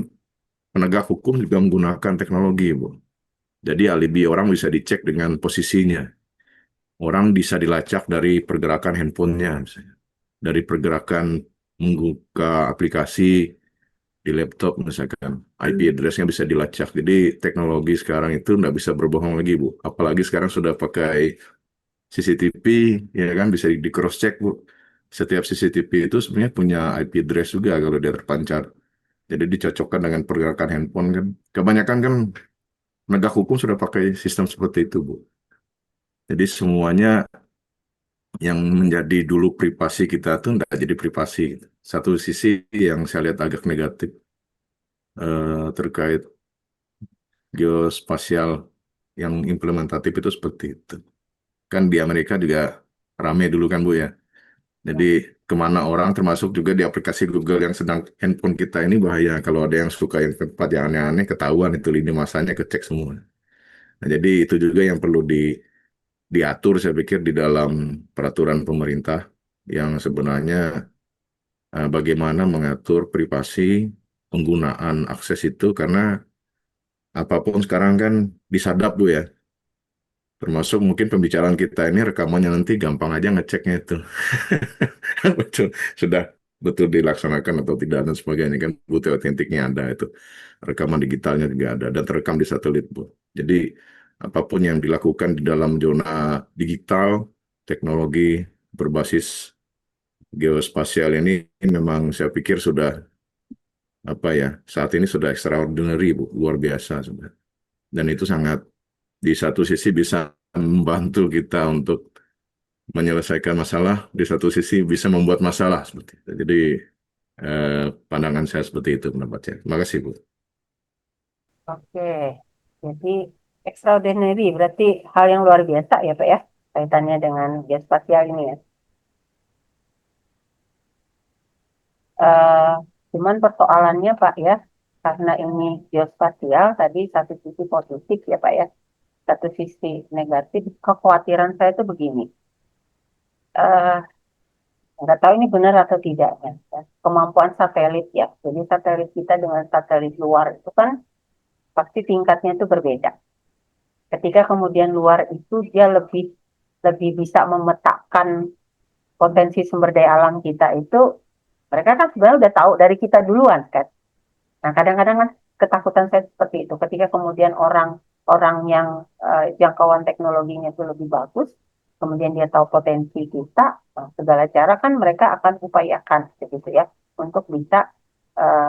penegak hukum juga menggunakan teknologi, Bu. Jadi alibi orang bisa dicek dengan posisinya. Orang bisa dilacak dari pergerakan handphonenya, misalnya. Dari pergerakan membuka aplikasi di laptop, misalkan. IP address-nya bisa dilacak. Jadi teknologi sekarang itu nggak bisa berbohong lagi, Bu. Apalagi sekarang sudah pakai CCTV, ya kan, bisa di cross check, Bu. Setiap CCTV itu sebenarnya punya IP address juga kalau dia terpancar. Jadi dicocokkan dengan pergerakan handphone kan. Kebanyakan kan penegak hukum sudah pakai sistem seperti itu, Bu. Jadi semuanya yang menjadi dulu privasi kita tuh nggak jadi privasi. Satu sisi yang saya lihat agak negatif terkait geospasial yang implementatif itu seperti itu. Kan di Amerika juga rame dulu kan, Bu, ya. Jadi kemana orang, termasuk juga di aplikasi Google yang sedang handphone kita ini bahaya. Kalau ada yang suka yang tempat yang aneh-aneh, ketahuan itu lini masanya, kecek semua. Nah, jadi itu juga yang perlu diatur, saya pikir, di dalam peraturan pemerintah yang sebenarnya bagaimana mengatur privasi penggunaan akses itu, karena apapun sekarang kan disadap, Bu, ya. Termasuk mungkin pembicaraan kita ini rekamannya nanti gampang aja ngeceknya itu. Betul, sudah betul dilaksanakan atau tidak dan sebagainya, kan butuh autentiknya ada itu. Rekaman digitalnya juga ada dan terekam di satelit, Bu. Jadi apapun yang dilakukan di dalam zona digital, teknologi berbasis geospasial ini memang saya pikir sudah saat ini sudah extraordinary, Bu, luar biasa sudah. Dan itu sangat di satu sisi bisa membantu kita untuk menyelesaikan masalah, di satu sisi bisa membuat masalah seperti itu. Jadi pandangan saya seperti itu, pendapat saya. Terima kasih, Bu. Oke. Jadi extraordinary berarti hal yang luar biasa ya Pak ya, kaitannya dengan geospasial ini ya. Eh, Cuman persoalannya Pak ya, karena ini geospasial tadi satu sisi positif ya Pak ya, satu sisi negatif. Kekhawatiran saya itu begini, eh nggak tahu ini benar atau tidak ya. Kemampuan satelit ya, jadi satelit kita dengan satelit luar itu kan pasti tingkatnya itu berbeda. Ketika kemudian luar itu dia lebih lebih bisa memetakan potensi sumber daya alam kita itu, mereka kan sebenarnya udah tahu dari kita duluan kan. Nah, kadang-kadang kan ketakutan saya seperti itu. Ketika kemudian orang yang jangkauan teknologinya itu lebih bagus, kemudian dia tahu potensi kita, segala cara kan mereka akan upayakan gitu ya untuk bisa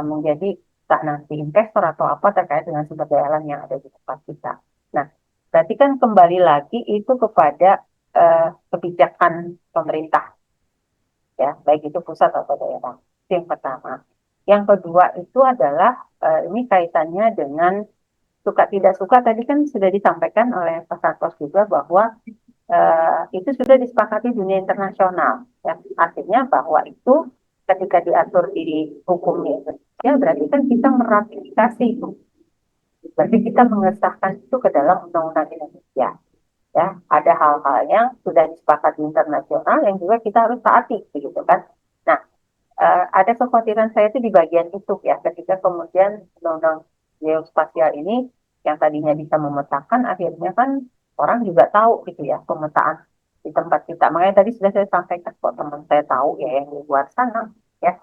menjadi entah nanti investor atau apa terkait dengan sumber daya alam yang ada di tempat kita. Nah, berarti kan kembali lagi itu kepada kebijakan pemerintah ya, baik itu pusat atau daerah. Itu yang pertama. Yang kedua itu adalah ini kaitannya dengan suka tidak suka tadi kan sudah disampaikan oleh Pak Santos juga bahwa itu sudah disepakati dunia internasional. Ya. Artinya bahwa itu ketika diatur di hukum di Indonesia berarti kan kita meratifikasi itu. Berarti kita mengesahkan itu ke dalam undang-undang Indonesia. Ya, ada hal-hal yang sudah disepakati internasional yang juga kita harus taati, begitu kan? Nah, ada kekhawatiran saya itu di bagian itu ya, ketika kemudian undang-undang geospasial ini yang tadinya bisa memetakan, akhirnya kan orang juga tahu gitu ya pemetaan di tempat kita. Makanya tadi sudah saya sampaikan kok teman saya tahu ya yang di luar sana ya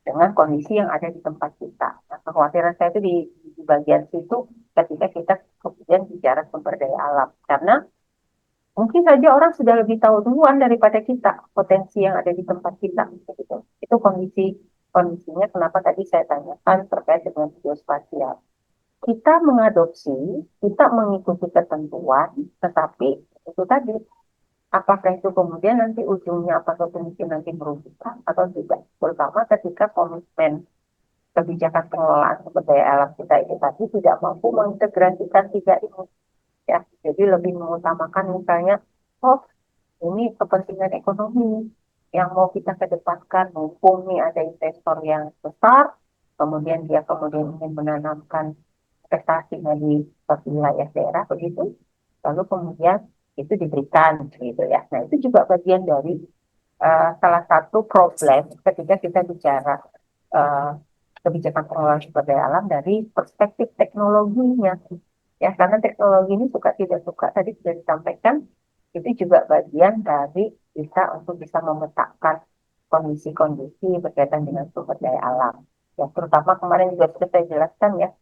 dengan kondisi yang ada di tempat kita. Nah, kekhawatiran saya itu di bagian situ ketika kita kemudian bicara sumber daya alam, karena mungkin saja orang sudah lebih tahu duluan daripada kita potensi yang ada di tempat kita. Gitu. Itu kondisinya kenapa tadi saya tanyakan terkait dengan geospasial. Kita mengadopsi, kita mengikuti ketentuan, tetapi itu tadi, apakah itu kemudian nanti ujungnya apakah mungkin nanti merugikan atau tidak. Terutama ketika komitmen kebijakan pengelolaan sumber daya alam kita itu tadi tidak mampu mengintegrasikan tiga ini. Ya, jadi lebih mengutamakan misalnya, oh ini kepentingan ekonomi yang mau kita kedepankan, mumpung nih ada investor yang besar, kemudian dia kemudian ingin menanamkan investasinya di suatu wilayah daerah begitu, lalu kemudian itu diberikan gitu ya. Nah itu juga bagian dari salah satu problem ketika kita bicara uh, kebijakan pengelolaan sumber daya alam dari perspektif teknologinya. Ya, karena teknologi ini suka tidak suka tadi sudah disampaikan, itu juga bagian dari kita untuk bisa memetakan kondisi-kondisi berkaitan dengan sumber daya alam. Ya, terutama kemarin juga sudah saya jelaskan ya,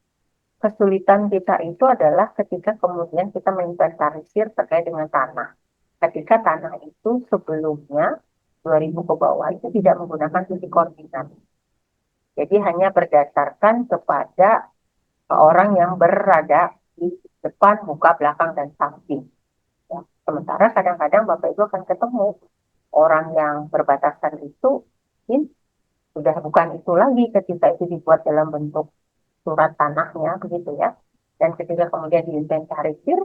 kesulitan kita itu adalah ketika kemudian kita menginventarisir terkait dengan tanah. Ketika tanah itu sebelumnya 2000 ke bawah itu tidak menggunakan titik koordinat. Jadi hanya berdasarkan kepada orang yang berada di depan, muka, belakang, dan samping. Ya. Sementara kadang-kadang Bapak Ibu akan ketemu orang yang berbatasan itu mungkin sudah bukan itu lagi ketika itu dibuat dalam bentuk surat tanahnya begitu ya. Dan ketika kemudian diinventarisir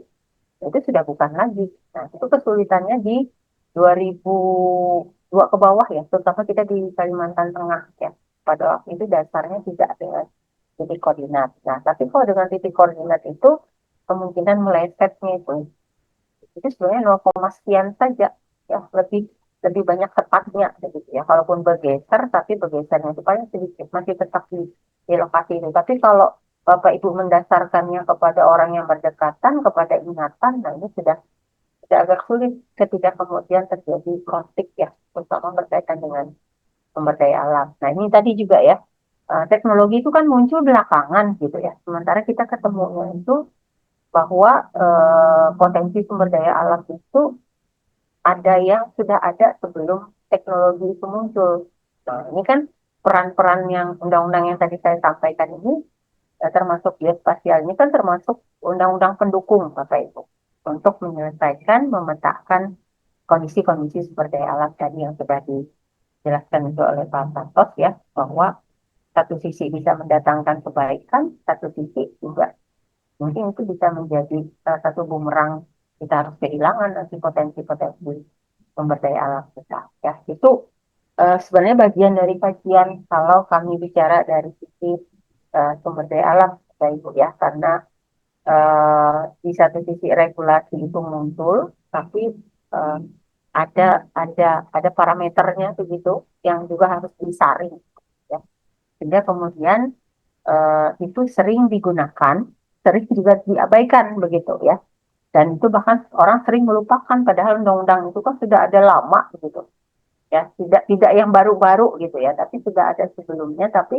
itu sudah bukan lagi. Nah, itu kesulitannya di 2002 ke bawah ya, terutama kita di Kalimantan Tengah ya. Pada waktu itu dasarnya tidak dengan titik koordinat. Nah, tapi kalau dengan titik koordinat itu kemungkinan melesetnya itu sebenarnya 0, sekian saja ya, lebih lebih banyak tepatnya gitu ya. Kalaupun bergeser, tapi bergesernya itu paling sedikit, masih tetap di lokasi itu. Tapi kalau Bapak Ibu mendasarkannya kepada orang yang berdekatan, kepada ingatan, nah ini sudah agak sulit ketika kemudian terjadi konflik ya, terutama berkaitan dengan sumber daya alam. Nah ini tadi juga ya, teknologi itu kan muncul belakangan gitu ya. Sementara kita ketemunya itu bahwa potensi sumber daya alam itu ada yang sudah ada sebelum teknologi itu muncul. Nah ini kan peran-peran yang undang-undang yang tadi saya sampaikan ini termasuk geospasial ini kan termasuk undang-undang pendukung Bapak Ibu untuk menyelesaikan, memetakan kondisi-kondisi sumber daya alam tadi yang sudah dijelaskan itu oleh Pak Santos ya, bahwa satu sisi bisa mendatangkan kebaikan, satu sisi juga mungkin itu bisa menjadi satu bumerang, kita harus kehilangan nanti potensi-potensi sumber daya alam kita. Ya, itu sebenarnya bagian dari kajian kalau kami bicara dari sisi sumber daya alam, Bapak Ibu ya, karena di satu sisi regulasi itu muncul, tapi uh, ada parameternya begitu yang juga harus disaring, ya. Sehingga kemudian itu sering digunakan, sering juga diabaikan begitu ya. Dan itu bahkan orang sering melupakan, padahal undang-undang itu kan sudah ada lama gitu. Ya, tidak yang baru-baru gitu ya, tapi sudah ada sebelumnya, tapi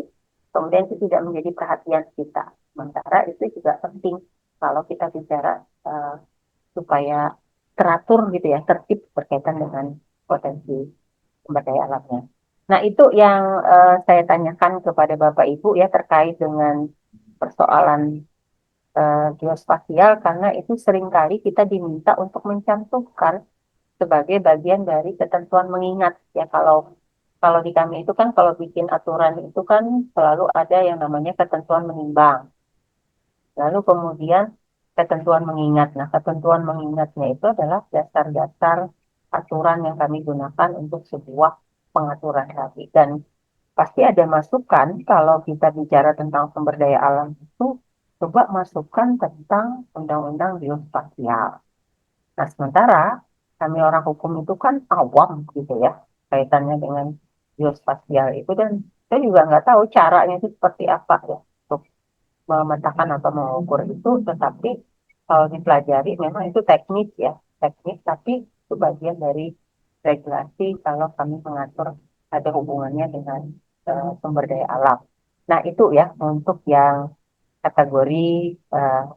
kemudian itu tidak menjadi perhatian kita. Sementara itu juga penting kalau kita bicara supaya teratur gitu ya, tertib berkaitan dengan potensi sumber daya alamnya. Nah, itu yang saya tanyakan kepada Bapak Ibu ya terkait dengan persoalan geospasial, karena itu seringkali kita diminta untuk mencantumkan sebagai bagian dari ketentuan mengingat ya. Kalau kalau di kami itu kan kalau bikin aturan itu kan selalu ada yang namanya ketentuan menimbang. Lalu kemudian ketentuan mengingat. Nah, ketentuan mengingatnya itu adalah dasar-dasar aturan yang kami gunakan untuk sebuah pengaturan tadi. Dan pasti ada masukan kalau kita bicara tentang sumber daya alam itu, coba masukkan tentang undang-undang geospasial. Nah, sementara kami orang hukum itu kan awam gitu ya, kaitannya dengan geospasial itu, dan saya juga nggak tahu caranya itu seperti apa ya untuk memetakan atau mengukur itu, tetapi kalau dipelajari memang itu teknis ya, teknis, tapi itu bagian dari regulasi kalau kami mengatur ada hubungannya dengan sumber daya alam. Nah, itu ya untuk yang kategori uh,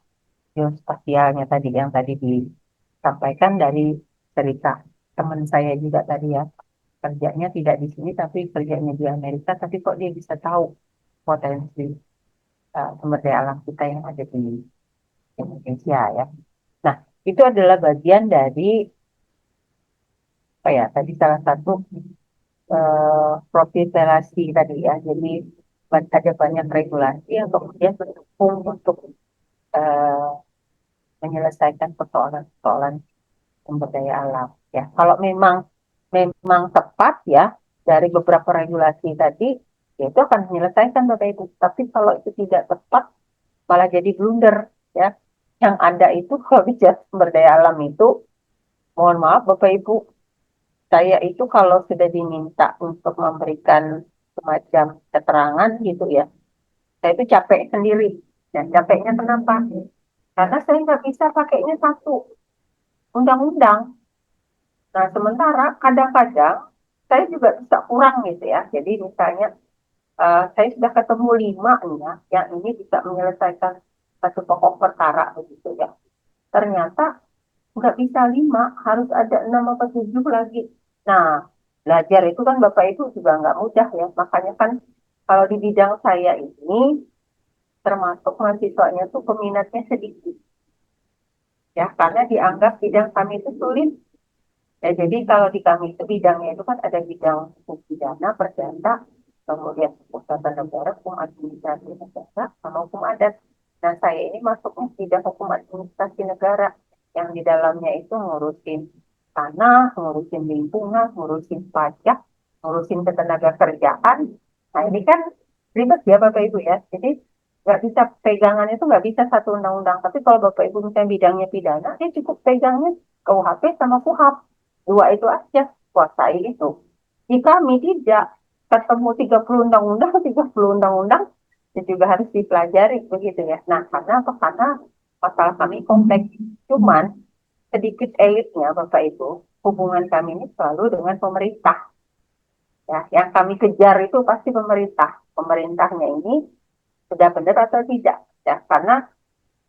geospasialnya tadi yang tadi disampaikan dari cerita teman saya juga tadi ya, kerjanya tidak di sini tapi kerjanya di Amerika, tapi kok dia bisa tahu potensi sumber daya alam kita yang ada di Indonesia ya. Nah, itu adalah bagian dari apa ya tadi salah satu profilasi tadi ya. Jadi ada banyak regulasi yang kemudian mendukung untuk eh, menyelesaikan persoalan-persoalan sumber daya alam ya. Kalau memang tepat ya dari beberapa regulasi tadi, ya itu akan menyelesaikan Bapak Ibu. Tapi kalau itu tidak tepat malah jadi blunder ya. Yang ada itu kalau bicara sumber daya alam itu, mohon maaf Bapak Ibu, saya itu kalau sudah diminta untuk memberikan semacam keterangan gitu ya, saya itu capek sendiri. Dan capeknya kenapa? Karena saya nggak bisa pakainya satu undang-undang. Nah, sementara kadang-kadang saya juga bisa kurang gitu ya. Jadi misalnya saya sudah ketemu 5 ya, yang ini bisa menyelesaikan satu pokok perkara begitu ya. Ternyata nggak bisa 5, harus ada 6 atau 7 lagi. Nah, belajar itu kan Bapak Ibu juga nggak mudah ya. Makanya kan kalau di bidang saya ini, termasuk mahasiswanya tuh peminatnya sedikit. Ya, karena dianggap bidang kami itu sulit. Ya, jadi kalau di kami itu bidangnya itu kan ada bidang hukum pidana, perdata, kemudian hukum tata negara, hukum administrasi negara, sama hukum adat. Nah, saya ini masuknya bidang hukum administrasi negara yang di dalamnya itu ngurusin tanah, ngurusin lingkungan, ngurusin pajak, ngurusin ketenaga kerjaan. Nah, ini kan ribet ya Bapak Ibu ya. Jadi nggak bisa pegangan itu nggak bisa satu undang-undang. Tapi kalau Bapak Ibu misalnya bidangnya pidana, dia cukup pegangnya KUHP sama KUHAP. Dua itu aja, kuasai itu. Jika kami tidak ketemu 30 undang-undang, 30 undang-undang, itu juga harus dipelajari begitu ya. Nah, karena apa? Karena masalah kami kompleks. Cuman sedikit elitnya Bapak Ibu, hubungan kami ini selalu dengan pemerintah. Ya, yang kami kejar itu pasti pemerintah. Pemerintahnya ini sudah benar atau tidak. Ya, karena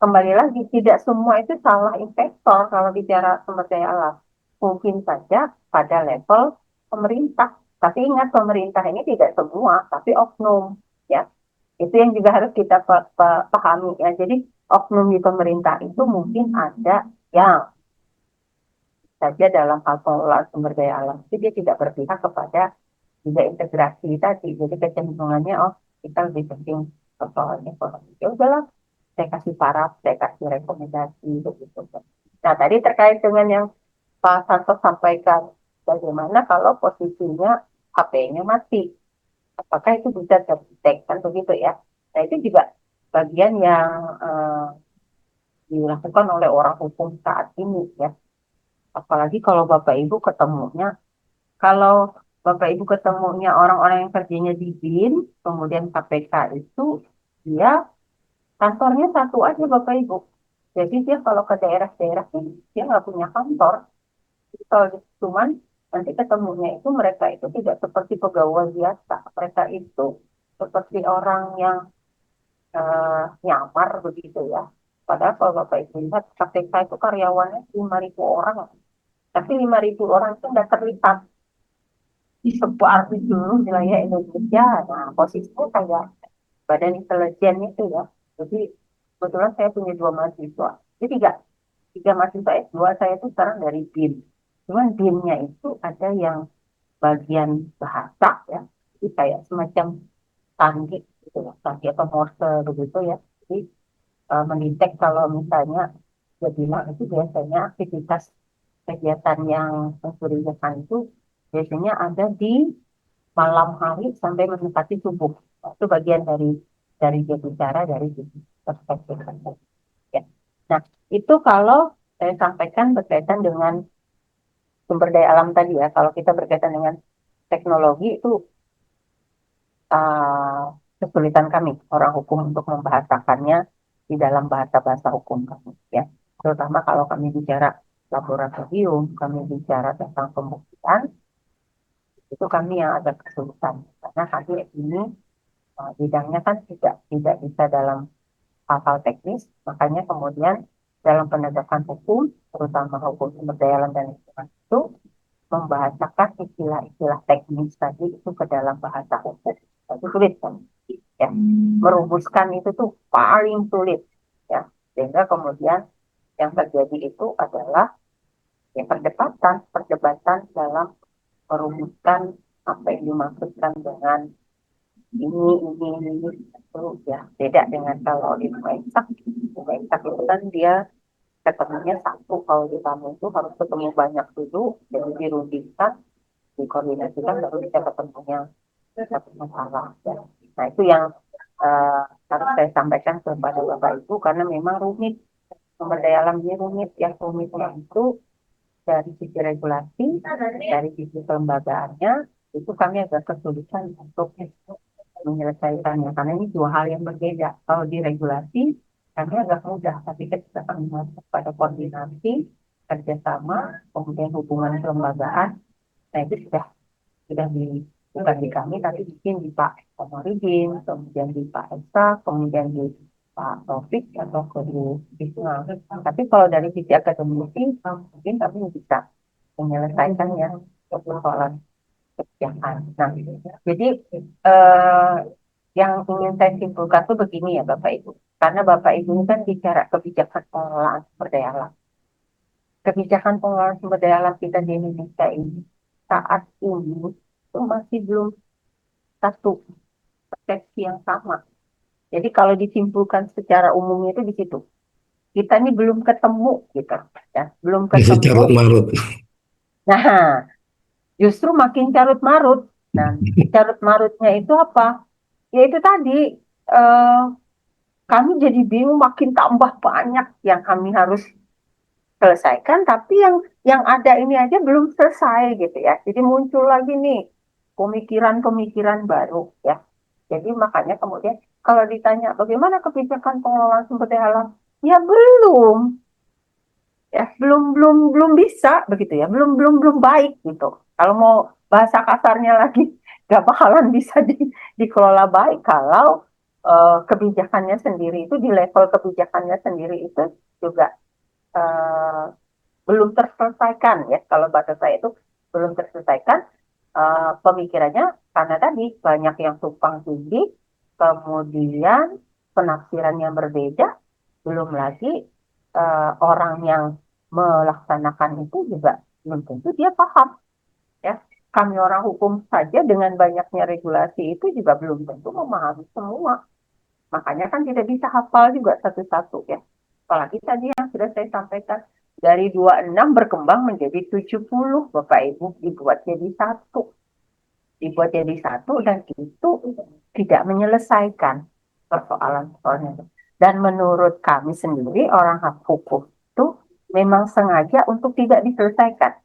kembali lagi tidak semua itu salah investor kalau bicara sumber daya alam. Mungkin saja pada level pemerintah. Tapi ingat pemerintah ini tidak semua, tapi oknum. Ya, itu yang juga harus kita pahami ya. Jadi oknum di pemerintah itu mungkin ada yang saja dalam hal pengelolaan sumber daya alam itu dia tidak berpihak kepada juga integrasi tadi. Jadi kecenderungannya oh kita lebih penting persoalan ekonomi. Ya udahlah, saya kasih paraf, saya kasih rekomendasi begitu. Nah, tadi terkait dengan yang Pak Santo sampaikan, bagaimana kalau posisinya HP-nya mati? Apakah itu bisa terdetek kan begitu ya? Nah, itu juga bagian yang dilakukan oleh orang hukum saat ini ya. Apalagi kalau Bapak Ibu ketemunya, kalau Bapak Ibu ketemunya orang-orang yang kerjanya di BIN, kemudian KPK itu dia kantornya satu aja Bapak Ibu. Jadi dia kalau ke daerah-daerah ini dia nggak punya kantor. Jadi kalau cuman nanti ketemunya itu mereka itu tidak seperti pegawai biasa. Mereka itu seperti orang yang nyamar begitu ya. Padahal kalau Bapak Ibu lihat KPK itu karyawannya 5.000 orang. Tapi 5.000 orang itu nggak terlihat disebar di seluruh wilayah Indonesia. Nah, posisinya kayak badan intelijen itu ya. Jadi kebetulan saya punya 2 mahasiswa. Jadi tiga mahasiswa S2 saya itu sekarang dari BIN. Cuman BIN-nya itu ada yang bagian bahasa ya. Jadi kayak semacam tanggi gitu ya. Tanggi atau morse begitu ya. Jadi mendetek kalau misalnya dia bilang itu biasanya aktivitas kegiatan yang mencurigakan itu biasanya ada di malam hari sampai mendekati subuh. Itu bagian dari dia bicara dari sisi perspektif ya. Nah, itu kalau saya sampaikan berkaitan dengan sumber daya alam tadi ya. Kalau kita berkaitan dengan teknologi itu uh, kesulitan kami orang hukum untuk membahasakannya di dalam bahasa-bahasa hukum kami ya. Terutama kalau kami bicara laboratorium, kami bicara tentang pembuktian, itu kami yang agak kesulitan karena kami ini bidangnya kan tidak bisa dalam hal-hal teknis, makanya kemudian dalam penegakan hukum, terutama hukum sumber daya alam dan lingkungan itu membahasakan istilah-istilah teknis tadi itu ke dalam bahasa hukum. Itu sulit kan? Ya, merumuskan itu tuh paling sulit ya. Sehingga kemudian yang terjadi itu adalah ya perdebatan dalam merumuskan apa yang dimaksudkan dengan ini itu ya beda dengan kalau di Waisak itu kan dia ketemunya satu, kalau di kamu itu harus ketemu banyak dulu jadi dirundingkan dikoordinasikan baru bisa ketemunya satu masalah ya. Nah itu yang harus saya sampaikan kepada Bapak Ibu karena memang rumit, sumber daya alam ini rumit, yang rumitnya itu dari sisi regulasi, dari sisi kelembagaannya itu kami agak kesulitan untuk menyelesaikannya karena ini dua hal yang berbeda. Kalau di regulasi kami agak mudah, tapi ketika kami masuk pada koordinasi, kerjasama, kemudian hubungan kelembagaan, nah itu sudah bukan di kami, tapi mungkin di Pak Komarudin, kemudian di Pak Esa, kemudian di Pak Taufik atau ke di Ismail. Tapi kalau dari sisi akademisi, mungkin kami bisa menyelesaikannya untuk persoalan kebijakan. Nah, jadi eh, yang ingin saya simpulkan tuh begini ya Bapak Ibu. Karena Bapak Ibu ini kan bicara kebijakan pengelolaan sumber daya alam. Kebijakan pengelolaan sumber daya alam kita di Indonesia ini saat ini itu masih belum satu persepsi yang sama. Jadi kalau disimpulkan secara umumnya itu di situ. Kita ini belum ketemu gitu ya, belum Masih ketemu. carut marut. Nah, justru makin carut marut. Nah, carut marutnya itu apa? Ya itu tadi eh, kami jadi bingung, makin tambah banyak yang kami harus selesaikan, tapi yang ada ini aja belum selesai gitu ya. Jadi muncul lagi nih pemikiran-pemikiran baru ya. Jadi makanya kemudian kalau ditanya bagaimana kebijakan pengelolaan sumber daya alam, ya belum, ya belum bisa begitu ya, belum baik gitu. Kalau mau bahasa kasarnya lagi, nggak bakalan bisa dikelola baik kalau kebijakannya sendiri itu di level kebijakannya sendiri itu juga eh, belum terselesaikan ya. Kalau bahasa saya itu belum terselesaikan pemikirannya karena tadi banyak yang tumpang tindih, kemudian penafsiran yang berbeda, belum lagi orang yang melaksanakan itu juga belum tentu dia paham ya. Kami orang hukum saja dengan banyaknya regulasi itu juga belum tentu memahami semua. Makanya kan tidak bisa hafal juga satu-satu ya. Apalagi tadi yang sudah saya sampaikan, dari 26 berkembang menjadi 70, Bapak Ibu, dibuat jadi satu. Dibuat jadi satu dan itu tidak menyelesaikan persoalan-persoalan. Dan menurut kami sendiri, orang hukum itu memang sengaja untuk tidak diselesaikan.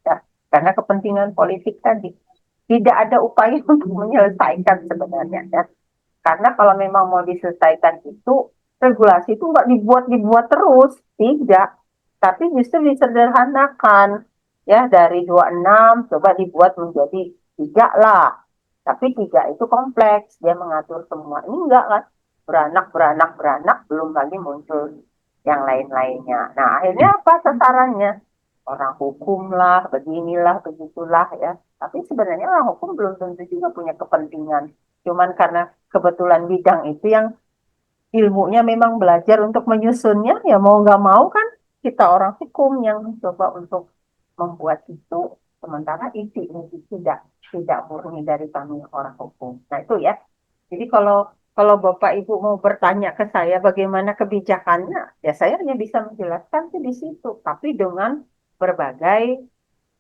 Ya, karena kepentingan politik tadi. Tidak ada upaya untuk menyelesaikan sebenarnya. Ya. Karena kalau memang mau diselesaikan itu regulasi itu nggak dibuat terus, tidak, tapi justru disederhanakan. Ya, dari 26 coba dibuat menjadi 3 lah. Tapi 3 itu kompleks, dia mengatur semua. Ini enggak kan? Beranak, belum lagi muncul yang lain-lainnya. Nah, akhirnya apa sasarannya? Orang hukum lah, beginilah, begitulah ya. Tapi sebenarnya orang hukum belum tentu juga punya kepentingan. Cuman karena kebetulan bidang itu yang ilmunya memang belajar untuk menyusunnya, ya mau nggak mau kan kita orang hukum yang coba untuk membuat itu, sementara isi ini tidak murni dari kami orang hukum. Nah itu ya. Jadi kalau kalau Bapak Ibu mau bertanya ke saya bagaimana kebijakannya, ya saya hanya bisa menjelaskan sih di situ, tapi dengan berbagai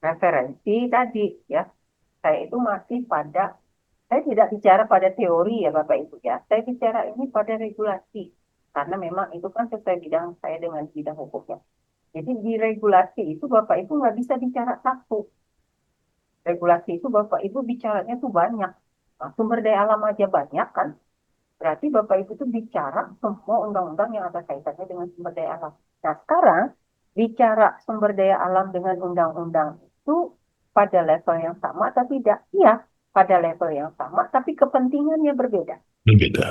referensi tadi ya. Saya itu masih pada saya tidak bicara pada teori ya Bapak Ibu ya. Saya bicara ini pada regulasi. Karena memang itu kan sesuai bidang saya dengan bidang hukumnya. Jadi di regulasi itu Bapak Ibu nggak bisa bicara satu. Regulasi itu Bapak Ibu bicaranya tuh banyak. Nah, sumber daya alam aja banyak kan. Berarti Bapak Ibu tuh bicara semua undang-undang yang ada kaitannya dengan sumber daya alam. Nah sekarang bicara sumber daya alam dengan undang-undang itu pada level yang sama atau tidak? Iya, pada level yang sama, tapi kepentingannya berbeda. Berbeda.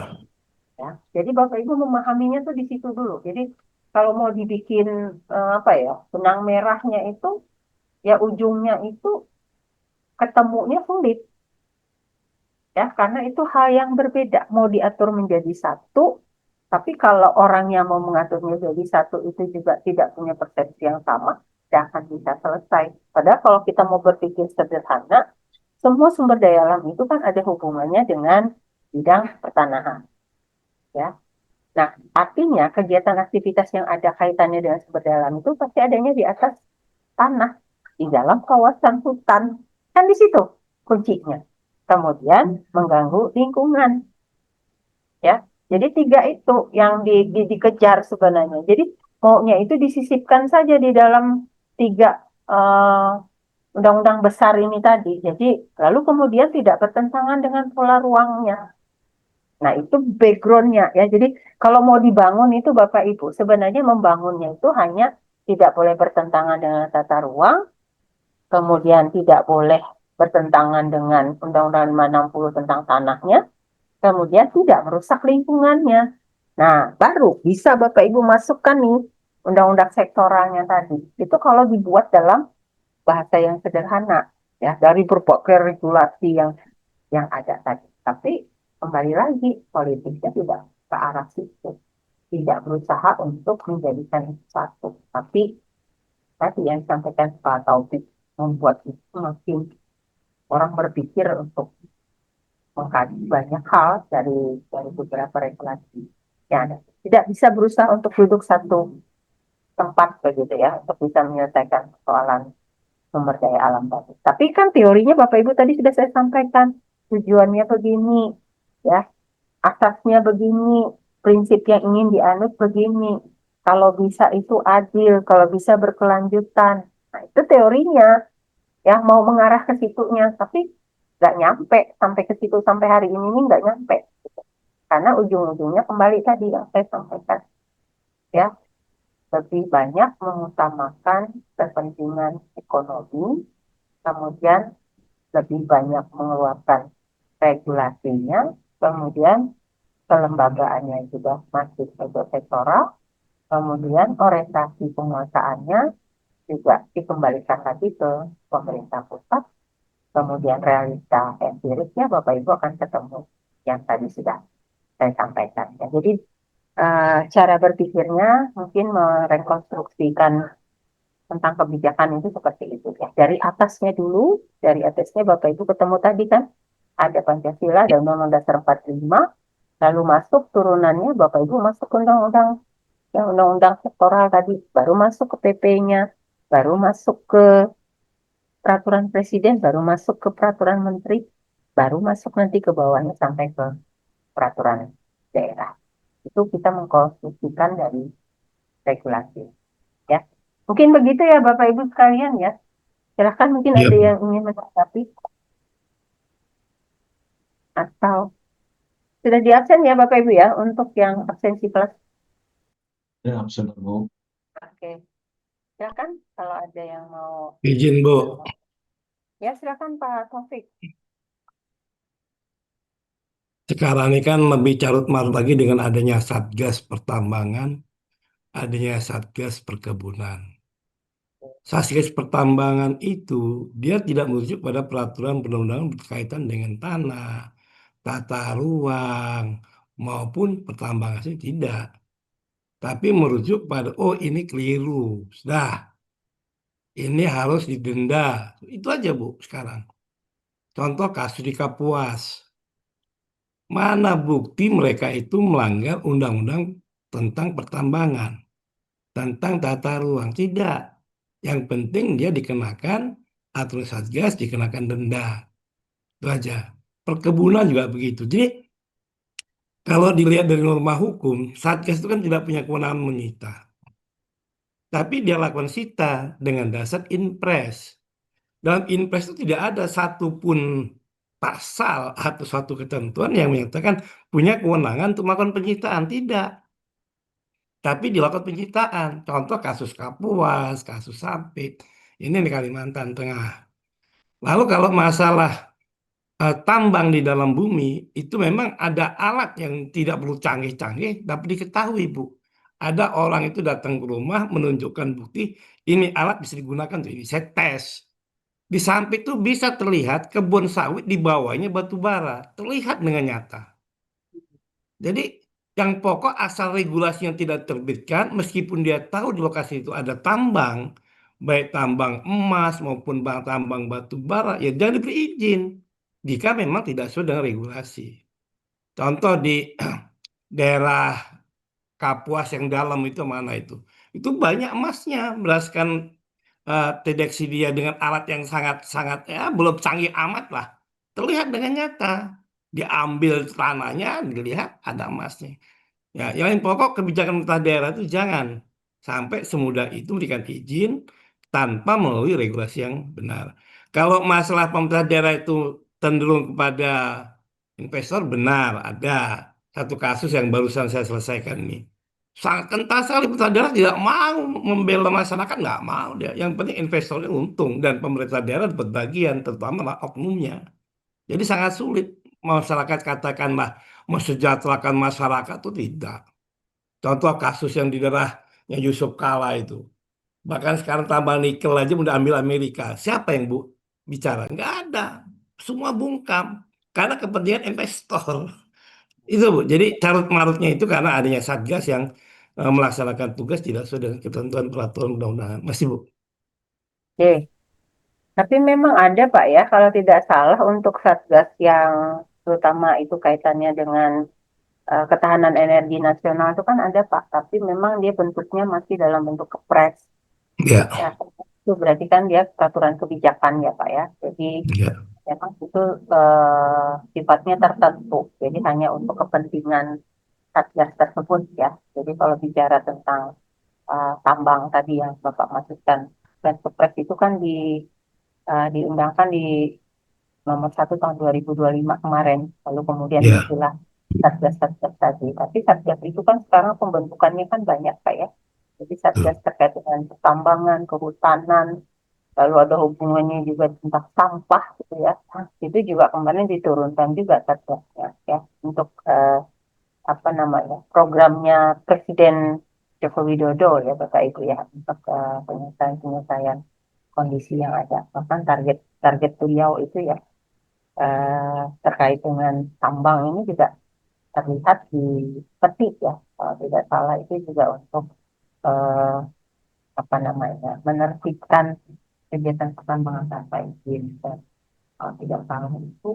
Ya, jadi Bapak Ibu memahaminya tuh di situ dulu. Jadi kalau mau dibikin apa ya, benang merahnya itu, ya ujungnya itu ketemunya sulit. Ya, karena itu hal yang berbeda. Mau diatur menjadi satu, tapi kalau orang yang mau mengaturnya jadi satu itu juga tidak punya persepsi yang sama, tidak akan bisa selesai. Padahal kalau kita mau berpikir sederhana, semua sumber daya alam itu kan ada hubungannya dengan bidang pertanahan. Ya. Nah, artinya kegiatan aktivitas yang ada kaitannya dengan sumber daya alam itu pasti adanya di atas tanah, di dalam kawasan hutan. Kan di situ kuncinya. Kemudian mengganggu lingkungan. Ya, jadi 3 itu yang dikejar sebenarnya. Jadi maunya itu disisipkan saja di dalam 3 undang-undang besar ini tadi. Jadi lalu kemudian tidak bertentangan dengan pola ruangnya. Nah, itu backgroundnya ya. Jadi kalau mau dibangun itu Bapak Ibu, sebenarnya membangunnya itu hanya tidak boleh bertentangan dengan tata ruang, kemudian tidak boleh bertentangan dengan Undang-Undang 560 tentang tanahnya, kemudian tidak merusak lingkungannya. Nah, baru bisa Bapak Ibu masukkan nih undang-undang sektoralnya tadi. Itu kalau dibuat dalam bahasa yang sederhana ya, dari berbagai regulasi yang ada tadi. Tapi kembali lagi politiknya tidak ke arah situ. Tidak berusaha untuk menjadikan itu satu. Tapi tadi yang disampaikan Pak Taufik membuat itu makin orang berpikir untuk mengkaji banyak hal dari beberapa regulasi yang ada. Tidak bisa berusaha untuk duduk satu tempat begitu ya, untuk bisa menyelesaikan persoalan sumber daya alam tadi. Tapi kan teorinya Bapak Ibu tadi sudah saya sampaikan, tujuannya begini, ya, asasnya begini, prinsip yang ingin dianut begini. Kalau bisa itu adil, kalau bisa berkelanjutan. Nah, itu teorinya, ya mau mengarah ke situnya, tapi nggak nyampe sampai ke situ sampai hari ini nggak nyampe. Karena ujung-ujungnya kembali tadi yang saya sampaikan, ya lebih banyak mengutamakan kepentingan ekonomi, kemudian lebih banyak mengeluarkan regulasinya, kemudian kelembagaannya juga masih sektoral, kemudian orientasi penguasaannya juga dikembalikan lagi ke pemerintah pusat, kemudian realita empiriknya Bapak Ibu akan ketemu yang tadi sudah saya sampaikan. Ya, jadi cara berpikirnya mungkin merekonstruksikan tentang kebijakan itu seperti itu ya. Dari atasnya dulu, dari atasnya Bapak Ibu ketemu tadi kan ada Pancasila dan Undang-Undang Dasar 45, lalu masuk turunannya Bapak Ibu masuk ke undang-undang yang undang-undang sektoral tadi, baru masuk ke PP-nya, baru masuk ke peraturan presiden, baru masuk ke peraturan menteri, baru masuk nanti ke bawahnya sampai ke peraturan daerah. Itu kita mengkonstruksikan dari regulasi. Ya, mungkin begitu ya Bapak Ibu sekalian ya. Silahkan mungkin Ya, ada yang ingin menanggapi atau sudah di absen ya Bapak Ibu ya untuk yang absensi kelas. Ya, sudah Bu. Oke, silakan kalau ada yang mau. Izin Bu, Ya, silakan Pak Taufik. sekarang ini kan lebih carut marut lagi dengan adanya Satgas Pertambangan, adanya Satgas Perkebunan. Satgas Pertambangan itu dia tidak merujuk pada peraturan perundang-undangan berkaitan dengan tanah, tata ruang, maupun pertambangan sih tidak. Tapi merujuk pada, oh ini keliru, sudah, ini harus didenda. Itu aja Bu sekarang. Contoh kasus di Kapuas. Mana bukti mereka itu melanggar undang-undang tentang pertambangan, tentang tata ruang? Tidak. Yang penting dia dikenakan aturan Satgas, dikenakan denda. Itu aja. Perkebunan juga begitu. Jadi kalau dilihat dari norma hukum, Satgas itu kan tidak punya kewenangan menyita. Tapi dia lakukan sita dengan dasar inpres. Dalam inpres itu tidak ada satupun pasal atau suatu ketentuan yang menyatakan punya kewenangan untuk melakukan penyitaan. Tidak. Tapi dilakukan penyitaan. Contoh kasus Kapuas, kasus Sampit. Ini di Kalimantan Tengah. Lalu kalau masalah tambang di dalam bumi, itu memang ada alat yang tidak perlu canggih-canggih, tapi diketahui, Bu. Ada orang itu datang ke rumah menunjukkan bukti, ini alat bisa digunakan untuk ini. Saya tes. Di samping itu bisa terlihat kebun sawit di bawahnya batu bara. Terlihat dengan nyata. Jadi yang pokok asal regulasi yang tidak terbitkan, meskipun dia tahu di lokasi itu ada tambang, baik tambang emas maupun tambang batu bara, ya jangan diberi izin jika memang tidak sesuai dengan regulasi. Contoh di daerah Kapuas yang dalam itu mana itu? Itu banyak emasnya berdasarkan deteksi dia dengan alat yang sangat-sangat ya belum canggih amat lah. Terlihat dengan nyata. Diambil tanahnya, dilihat ada emasnya. Ya, yang lain pokok kebijakan pemerintah daerah itu jangan sampai semudah itu memberikan izin tanpa melalui regulasi yang benar. Kalau masalah pemerintah daerah itu cenderung kepada investor, benar ada satu kasus yang barusan saya selesaikan ini. Sangat kental sekali pemerintah daerah tidak mau membela masyarakat, nggak mau dia. Yang penting investornya untung dan pemerintah daerah dapat bagian, terutama oknumnya. Jadi sangat sulit masyarakat katakanlah mesejahterakan masyarakat itu tidak. Contoh kasus yang di daerahnya Yusuf Kala itu. Bahkan sekarang tambang nikel aja udah ambil Amerika. Siapa yang bicara? Nggak ada. Semua bungkam. Karena kepentingan investor. Itu Bu. Jadi carut marutnya itu karena adanya Satgas yang melaksanakan tugas tidak sesuai dengan ketentuan peraturan undang-undangan. Masih Bu. Oke, tapi memang ada Pak ya, kalau tidak salah untuk Satgas yang terutama itu kaitannya dengan ketahanan energi nasional itu kan ada Pak, tapi memang dia bentuknya masih dalam bentuk kepres. Ya, Ya, itu berarti kan dia peraturan kebijakan ya Pak ya. Jadi ya, memang itu sifatnya tertentu. Jadi hanya untuk kepentingan Satgas tersebut ya. Jadi kalau bicara tentang tambang tadi yang Bapak maksudkan, dan kepres itu kan diundangkan di nomor 1 tahun 2025 kemarin. Lalu kemudian ya, muncullah Satgas-Satgas tadi. Tapi Satgas itu kan sekarang pembentukannya kan banyak Pak ya. Jadi Satgas betul. terkait dengan pertambangan, kehutanan, lalu ada hubungannya juga tentang sampah gitu ya. Itu juga kemarin diturunkan juga Satgasnya ya untuk apa namanya programnya Presiden Joko Widodo ya Bapak Ibu ya untuk penyelesaian kondisi yang ada. Bahkan target target beliau itu ya terkait dengan tambang ini juga terlihat di peti ya kalau tidak salah itu juga untuk eh, apa namanya menertibkan kegiatan pertambangan tanpa izin. Dan kalau tidak salah itu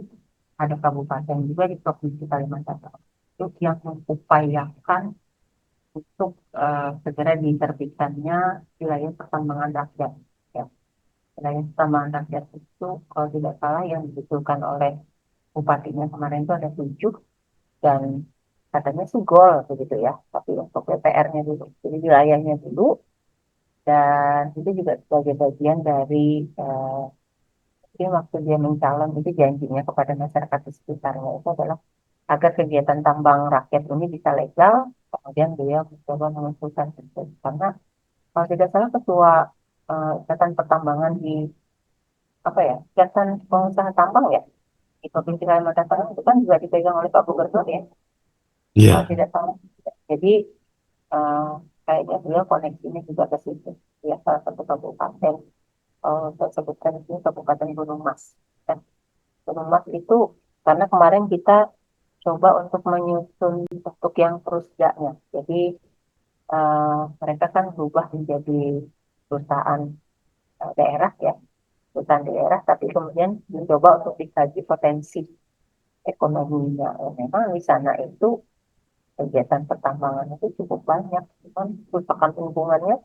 ada kabupaten juga di Provinsi Kalimantan Tengah itu yang mengupayakan untuk segera diterbitkannya wilayah pertambangan rakyat. Ya. Wilayah pertambangan rakyat itu kalau tidak salah yang diusulkan oleh bupatinya kemarin itu ada 7 dan katanya sih gol begitu ya. Tapi untuk DPR-nya dulu, jadi wilayahnya dulu dan itu juga sebagai bagian dari dia waktu dia mencalon itu janjinya kepada masyarakat di sekitarnya itu adalah agar kegiatan tambang rakyat ini bisa legal. Kemudian beliau mencoba mengusulkan itu. Karena kalau tidak salah ketua Ikatan Pertambangan di apa ya, Ikatan Pengusaha Tambang ya di Provinsi Kalimantan Tengah itu kan juga dipegang oleh Pak Gubernur ya, kalau Iya. tidak salah. Jadi eh, kayaknya beliau koneksinya juga ke situ. Ya, salah satu kabupaten, saya sebutkan di sini Kabupaten Gunung Mas. Dan Gunung Mas itu karena kemarin kita coba untuk menyusun untuk yang perusdanya. Jadi mereka kan berubah menjadi perusahaan daerah ya, perusahaan daerah, tapi kemudian mencoba untuk dikaji potensi ekonominya. Memang di sana itu kegiatan pertambangan itu cukup banyak, cuman kerusakan lingkungannya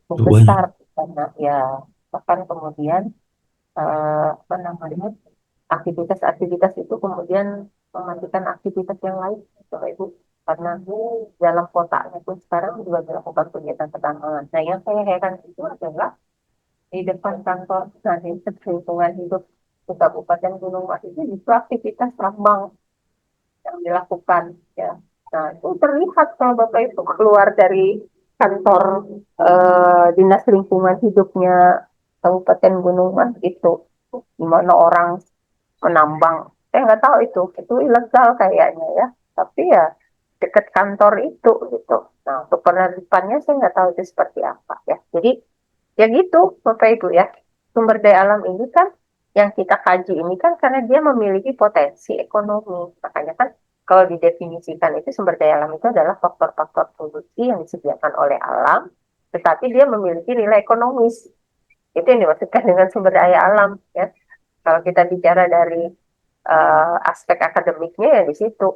cukup Itu banyak. besar karena ya bahkan kemudian apa namanya aktivitas-aktivitas itu kemudian mematikan aktivitas yang lain, Bapak Ibu, karena dalam kotanya pun sekarang juga dilakukan kegiatan pertambangan. Nah, yang saya heran itu adalah di depan kantor Dinas Lingkungan Hidup di Kabupaten Gunung Mas itu justru aktivitas tambang yang dilakukan ya. Nah, itu terlihat kalau Bapak itu keluar dari kantor Dinas Lingkungan Hidupnya Kabupaten Gunung Mas itu, di mana orang menambang. Saya nggak tahu itu ilegal kayaknya ya. Tapi ya dekat kantor itu gitu. Nah, untuk penertibannya saya nggak tahu itu seperti apa ya. Jadi ya gitu, Bapak Ibu ya. Sumber daya alam ini kan yang kita kaji ini kan karena dia memiliki potensi ekonomi. Makanya kan kalau didefinisikan itu sumber daya alam itu adalah faktor-faktor produksi yang disediakan oleh alam, tetapi dia memiliki nilai ekonomis. Itu yang dimaksudkan dengan sumber daya alam ya. Kalau kita bicara dari aspek akademiknya ya di situ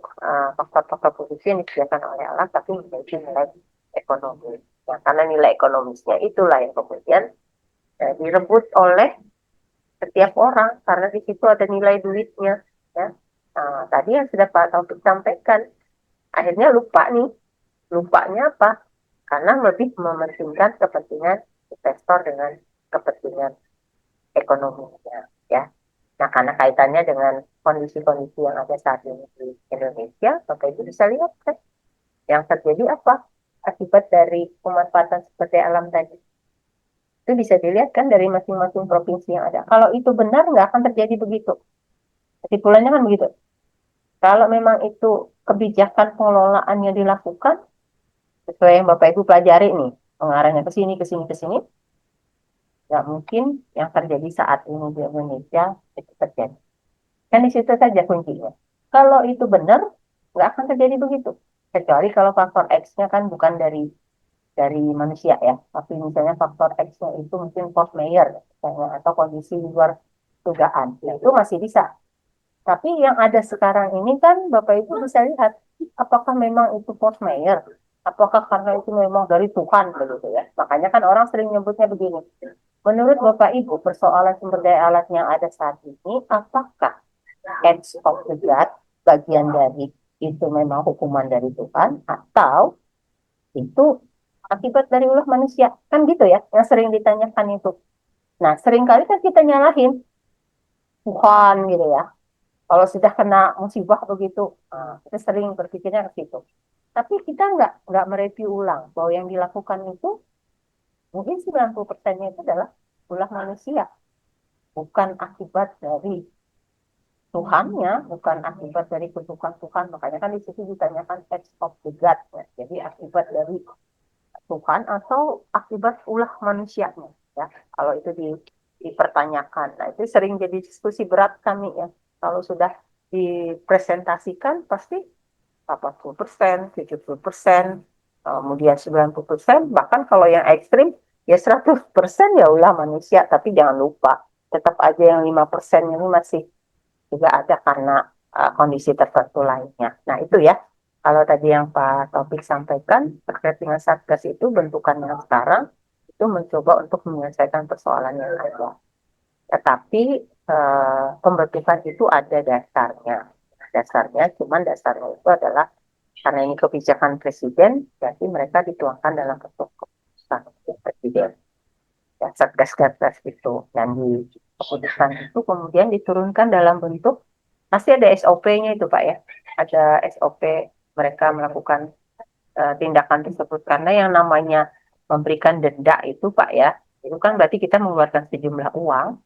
faktor-faktor produksi yang disediakan oleh alam tapi memiliki nilai ekonomi. Ya, karena nilai ekonomisnya itulah yang kemudian direbut oleh setiap orang karena di situ ada nilai duitnya ya. Nah, tadi yang sudah Pak Taufik sampaikan akhirnya lupa nih, lupanya apa, karena lebih mementingkan kepentingan investor dengan kepentingan ekonominya ya. Nah, karena kaitannya dengan kondisi-kondisi yang ada saat ini di Indonesia, Bapak Ibu bisa lihat kan yang terjadi apa akibat dari pemanfaatan sumber daya alam tadi. Itu bisa dilihat kan dari masing-masing provinsi yang ada. Kalau itu benar, nggak akan terjadi begitu. Kesimpulannya kan begitu. Kalau memang itu kebijakan pengelolaannya dilakukan, sesuai yang Bapak Ibu pelajari nih, pengarahnya ke sini, ke sini, ke sini, nggak mungkin yang terjadi saat ini di Indonesia itu terjadi. Kan di situ saja kuncinya. Kalau itu benar, nggak akan terjadi begitu. Kecuali kalau faktor X-nya kan bukan dari manusia ya, tapi misalnya faktor X-nya itu mungkin force majeure misalnya, atau kondisi luar dugaan. Nah, itu masih bisa. Tapi yang ada sekarang ini kan Bapak Ibu bisa lihat apakah memang itu force majeure, apakah karena itu memang dari Tuhan begitu ya. Makanya kan orang sering nyebutnya begini. Menurut Bapak Ibu, persoalan sumber daya alat yang ada saat ini, apakah acts of the God, bagian dari itu memang hukuman dari Tuhan, atau itu akibat dari ulah manusia? Kan gitu ya, yang sering ditanyakan itu. Nah, seringkali kan kita nyalahin Tuhan gitu ya. Kalau sudah kena musibah begitu, kita sering berpikirnya ke situ. Tapi kita nggak mereview ulang bahwa yang dilakukan itu mungkin 90%-nya itu adalah ulah manusia, bukan akibat dari Tuhannya, bukan akibat dari kutukan Tuhan. Makanya kan di situ ditanyakan acts of the God. Ya. Jadi akibat dari Tuhan atau akibat ulah manusianya. Ya, kalau itu dipertanyakan. Nah, itu sering jadi diskusi berat kami ya. Kalau sudah dipresentasikan pasti 80%, 70%, kemudian 90%, bahkan kalau yang ekstrim ya 100% ya ulah manusia. Tapi jangan lupa, tetap aja yang 5% ini masih juga ada karena kondisi tertentu lainnya. Nah, itu ya. Kalau tadi yang Pak Taufik sampaikan terkait dengan Satgas itu bentukannya sekarang itu mencoba untuk menyelesaikan persoalan yang ada. Tetapi pembentukan itu ada dasarnya. Dasarnya, cuman dasarnya itu adalah karena ini kebijakan presiden, jadi mereka dituangkan dalam bentuk keputusan presiden. Ya, Satgas-Satgas itu yang di keputusan itu kemudian diturunkan dalam bentuk pasti ada SOP-nya itu Pak ya. Ada SOP mereka melakukan tindakan tersebut karena yang namanya memberikan denda itu Pak ya, itu kan berarti kita mengeluarkan sejumlah uang.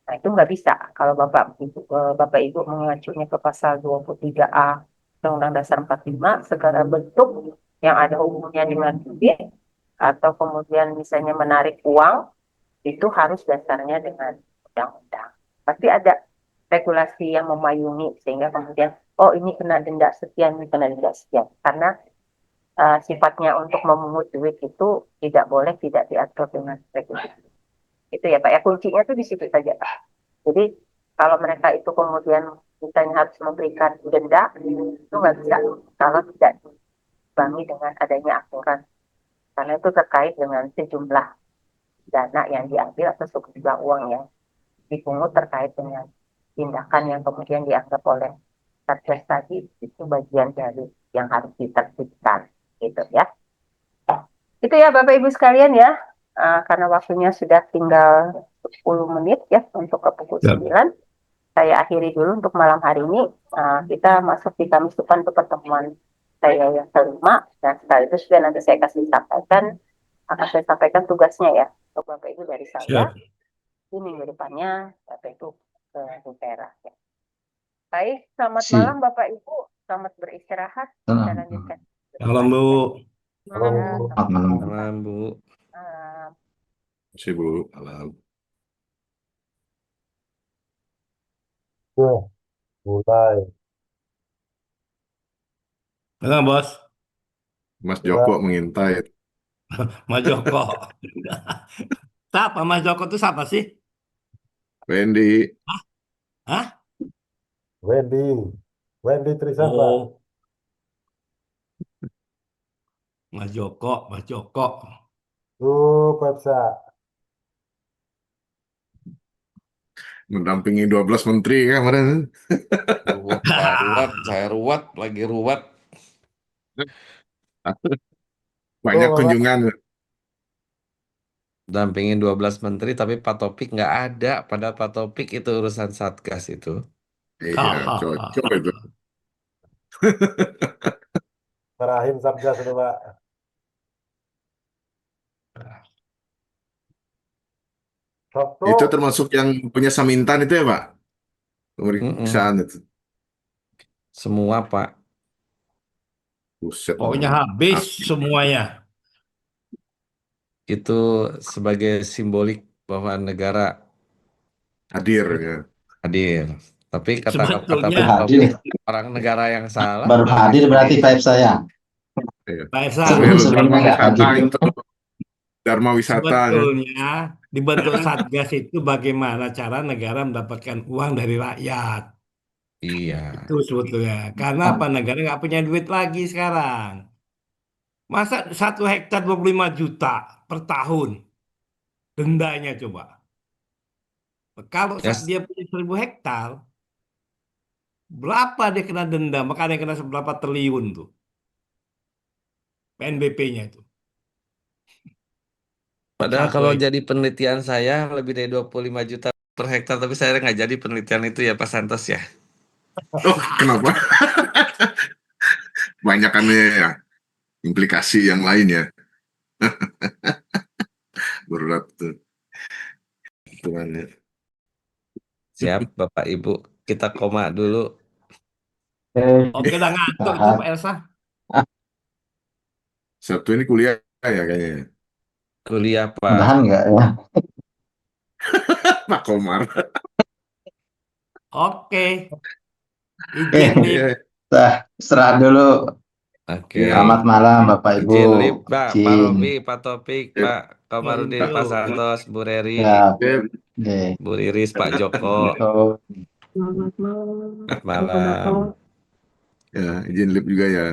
Nah, itu nggak bisa kalau Bapak Ibu mengacunya ke pasal 23A Undang-Undang Dasar 45, segala bentuk yang ada hubungannya dengan duit atau kemudian misalnya menarik uang itu harus dasarnya dengan undang-undang. Pasti ada regulasi yang memayungi sehingga kemudian oh ini kena denda sekian, ini kena denda sekian. Karena sifatnya untuk memungut duit itu tidak boleh tidak diatur dengan regulasi. Itu ya Pak ya, kuncinya tuh di situ saja Pak. Jadi kalau mereka itu kemudian misalnya harus memberikan denda, itu nggak bisa kalau tidak dibangi dengan adanya aturan. Karena itu terkait dengan sejumlah dana yang diambil atau sejumlah uang yang dipungut terkait dengan tindakan yang kemudian dianggap oleh Satgas tadi itu bagian dari yang harus ditertibkan gitu ya. Itu ya Bapak Ibu sekalian ya. Karena waktunya sudah tinggal 10 menit ya untuk ke pukul 9. Saya akhiri dulu untuk malam hari ini. Kita masuk di Kamis depan untuk pertemuan saya yang kelima dan sekaligus juga nanti saya akan saya sampaikan tugasnya ya untuk Bapak Ibu dari saya. Siap. Di minggu depannya Bapak Ibu ke Lutera ya. Baik, selamat Si. malam Bapak Ibu. Selamat beristirahat. Kita Salam. lanjutkan. Salam Bu. Selamat malam. Salam, Bu. Terima kasih, Bu. Alam. Mulai. Mana Bos? Mas Joko mengintai. Mas Joko. Siapa Mas Joko itu siapa sih? Wendy, Hah? Wendy Trisakti. Oh, Mas Joko. Pepsa. mendampingi 12 menteri kan kemarin. Pak saya ruwet, lagi ruwet. Banyak Bapak. kunjungan. Dampingin 12 menteri, tapi Pak Topik nggak ada. Padahal Pak Topik itu urusan Satgas itu. Iya, cocok itu. Marahin Satgas itu, Pak. Sabtu. Itu termasuk yang punya Samintan itu ya, Pak? Pemeriksaan itu. Semua, Pak. Buset. Pokoknya habis semuanya. Itu sebagai simbolik bahwa negara Hadir ya. hadir. Tapi kata Sebetulnya Pak hadir. Topik, orang negara yang salah. Baru hadir berarti vibe saya. Iya. Pak Esa, Sebelumnya nggak Wisata hadir. itu. Dharma wisata. sebetulnya dibentuk Satgas itu bagaimana cara negara mendapatkan uang dari rakyat. Iya. Itu sebetulnya. Karena apa? Negara nggak punya duit lagi sekarang. Masa 1 hektar 25 juta per tahun dendanya coba. Kalau Yes. dia punya 1.000 hektar, berapa dia kena denda? Makanya kena seberapa triliun tuh. PNBP-nya itu. Padahal Satu kalau hektar. jadi penelitian saya lebih dari 25 juta per hektar, tapi saya nggak jadi penelitian itu ya Pak Santos ya. Oh, kenapa? Banyak kan ya implikasi yang lain ya. Berat tuh. Hitungannya. Siap Bapak Ibu, kita koma dulu. Oke, udah ngantuk itu Pak Elsa. Sabtu ini kuliah ya kayaknya. Kuliah Pak. Mudahan nggak ya. Pak Komar. Oke. Izin nih. Nah, serah dulu. Oke. Selamat malam Bapak Ibu. Izin lip Pak, Pak Izin. Robi, Pak Topik, Pak Komarudin, Thank you. Pak Santos, Bu Reri, Siap. Oke. Oke. Bu Riris, Pak Joko. Oh. Selamat malam. Selamat malam. Ya, izin lip juga ya.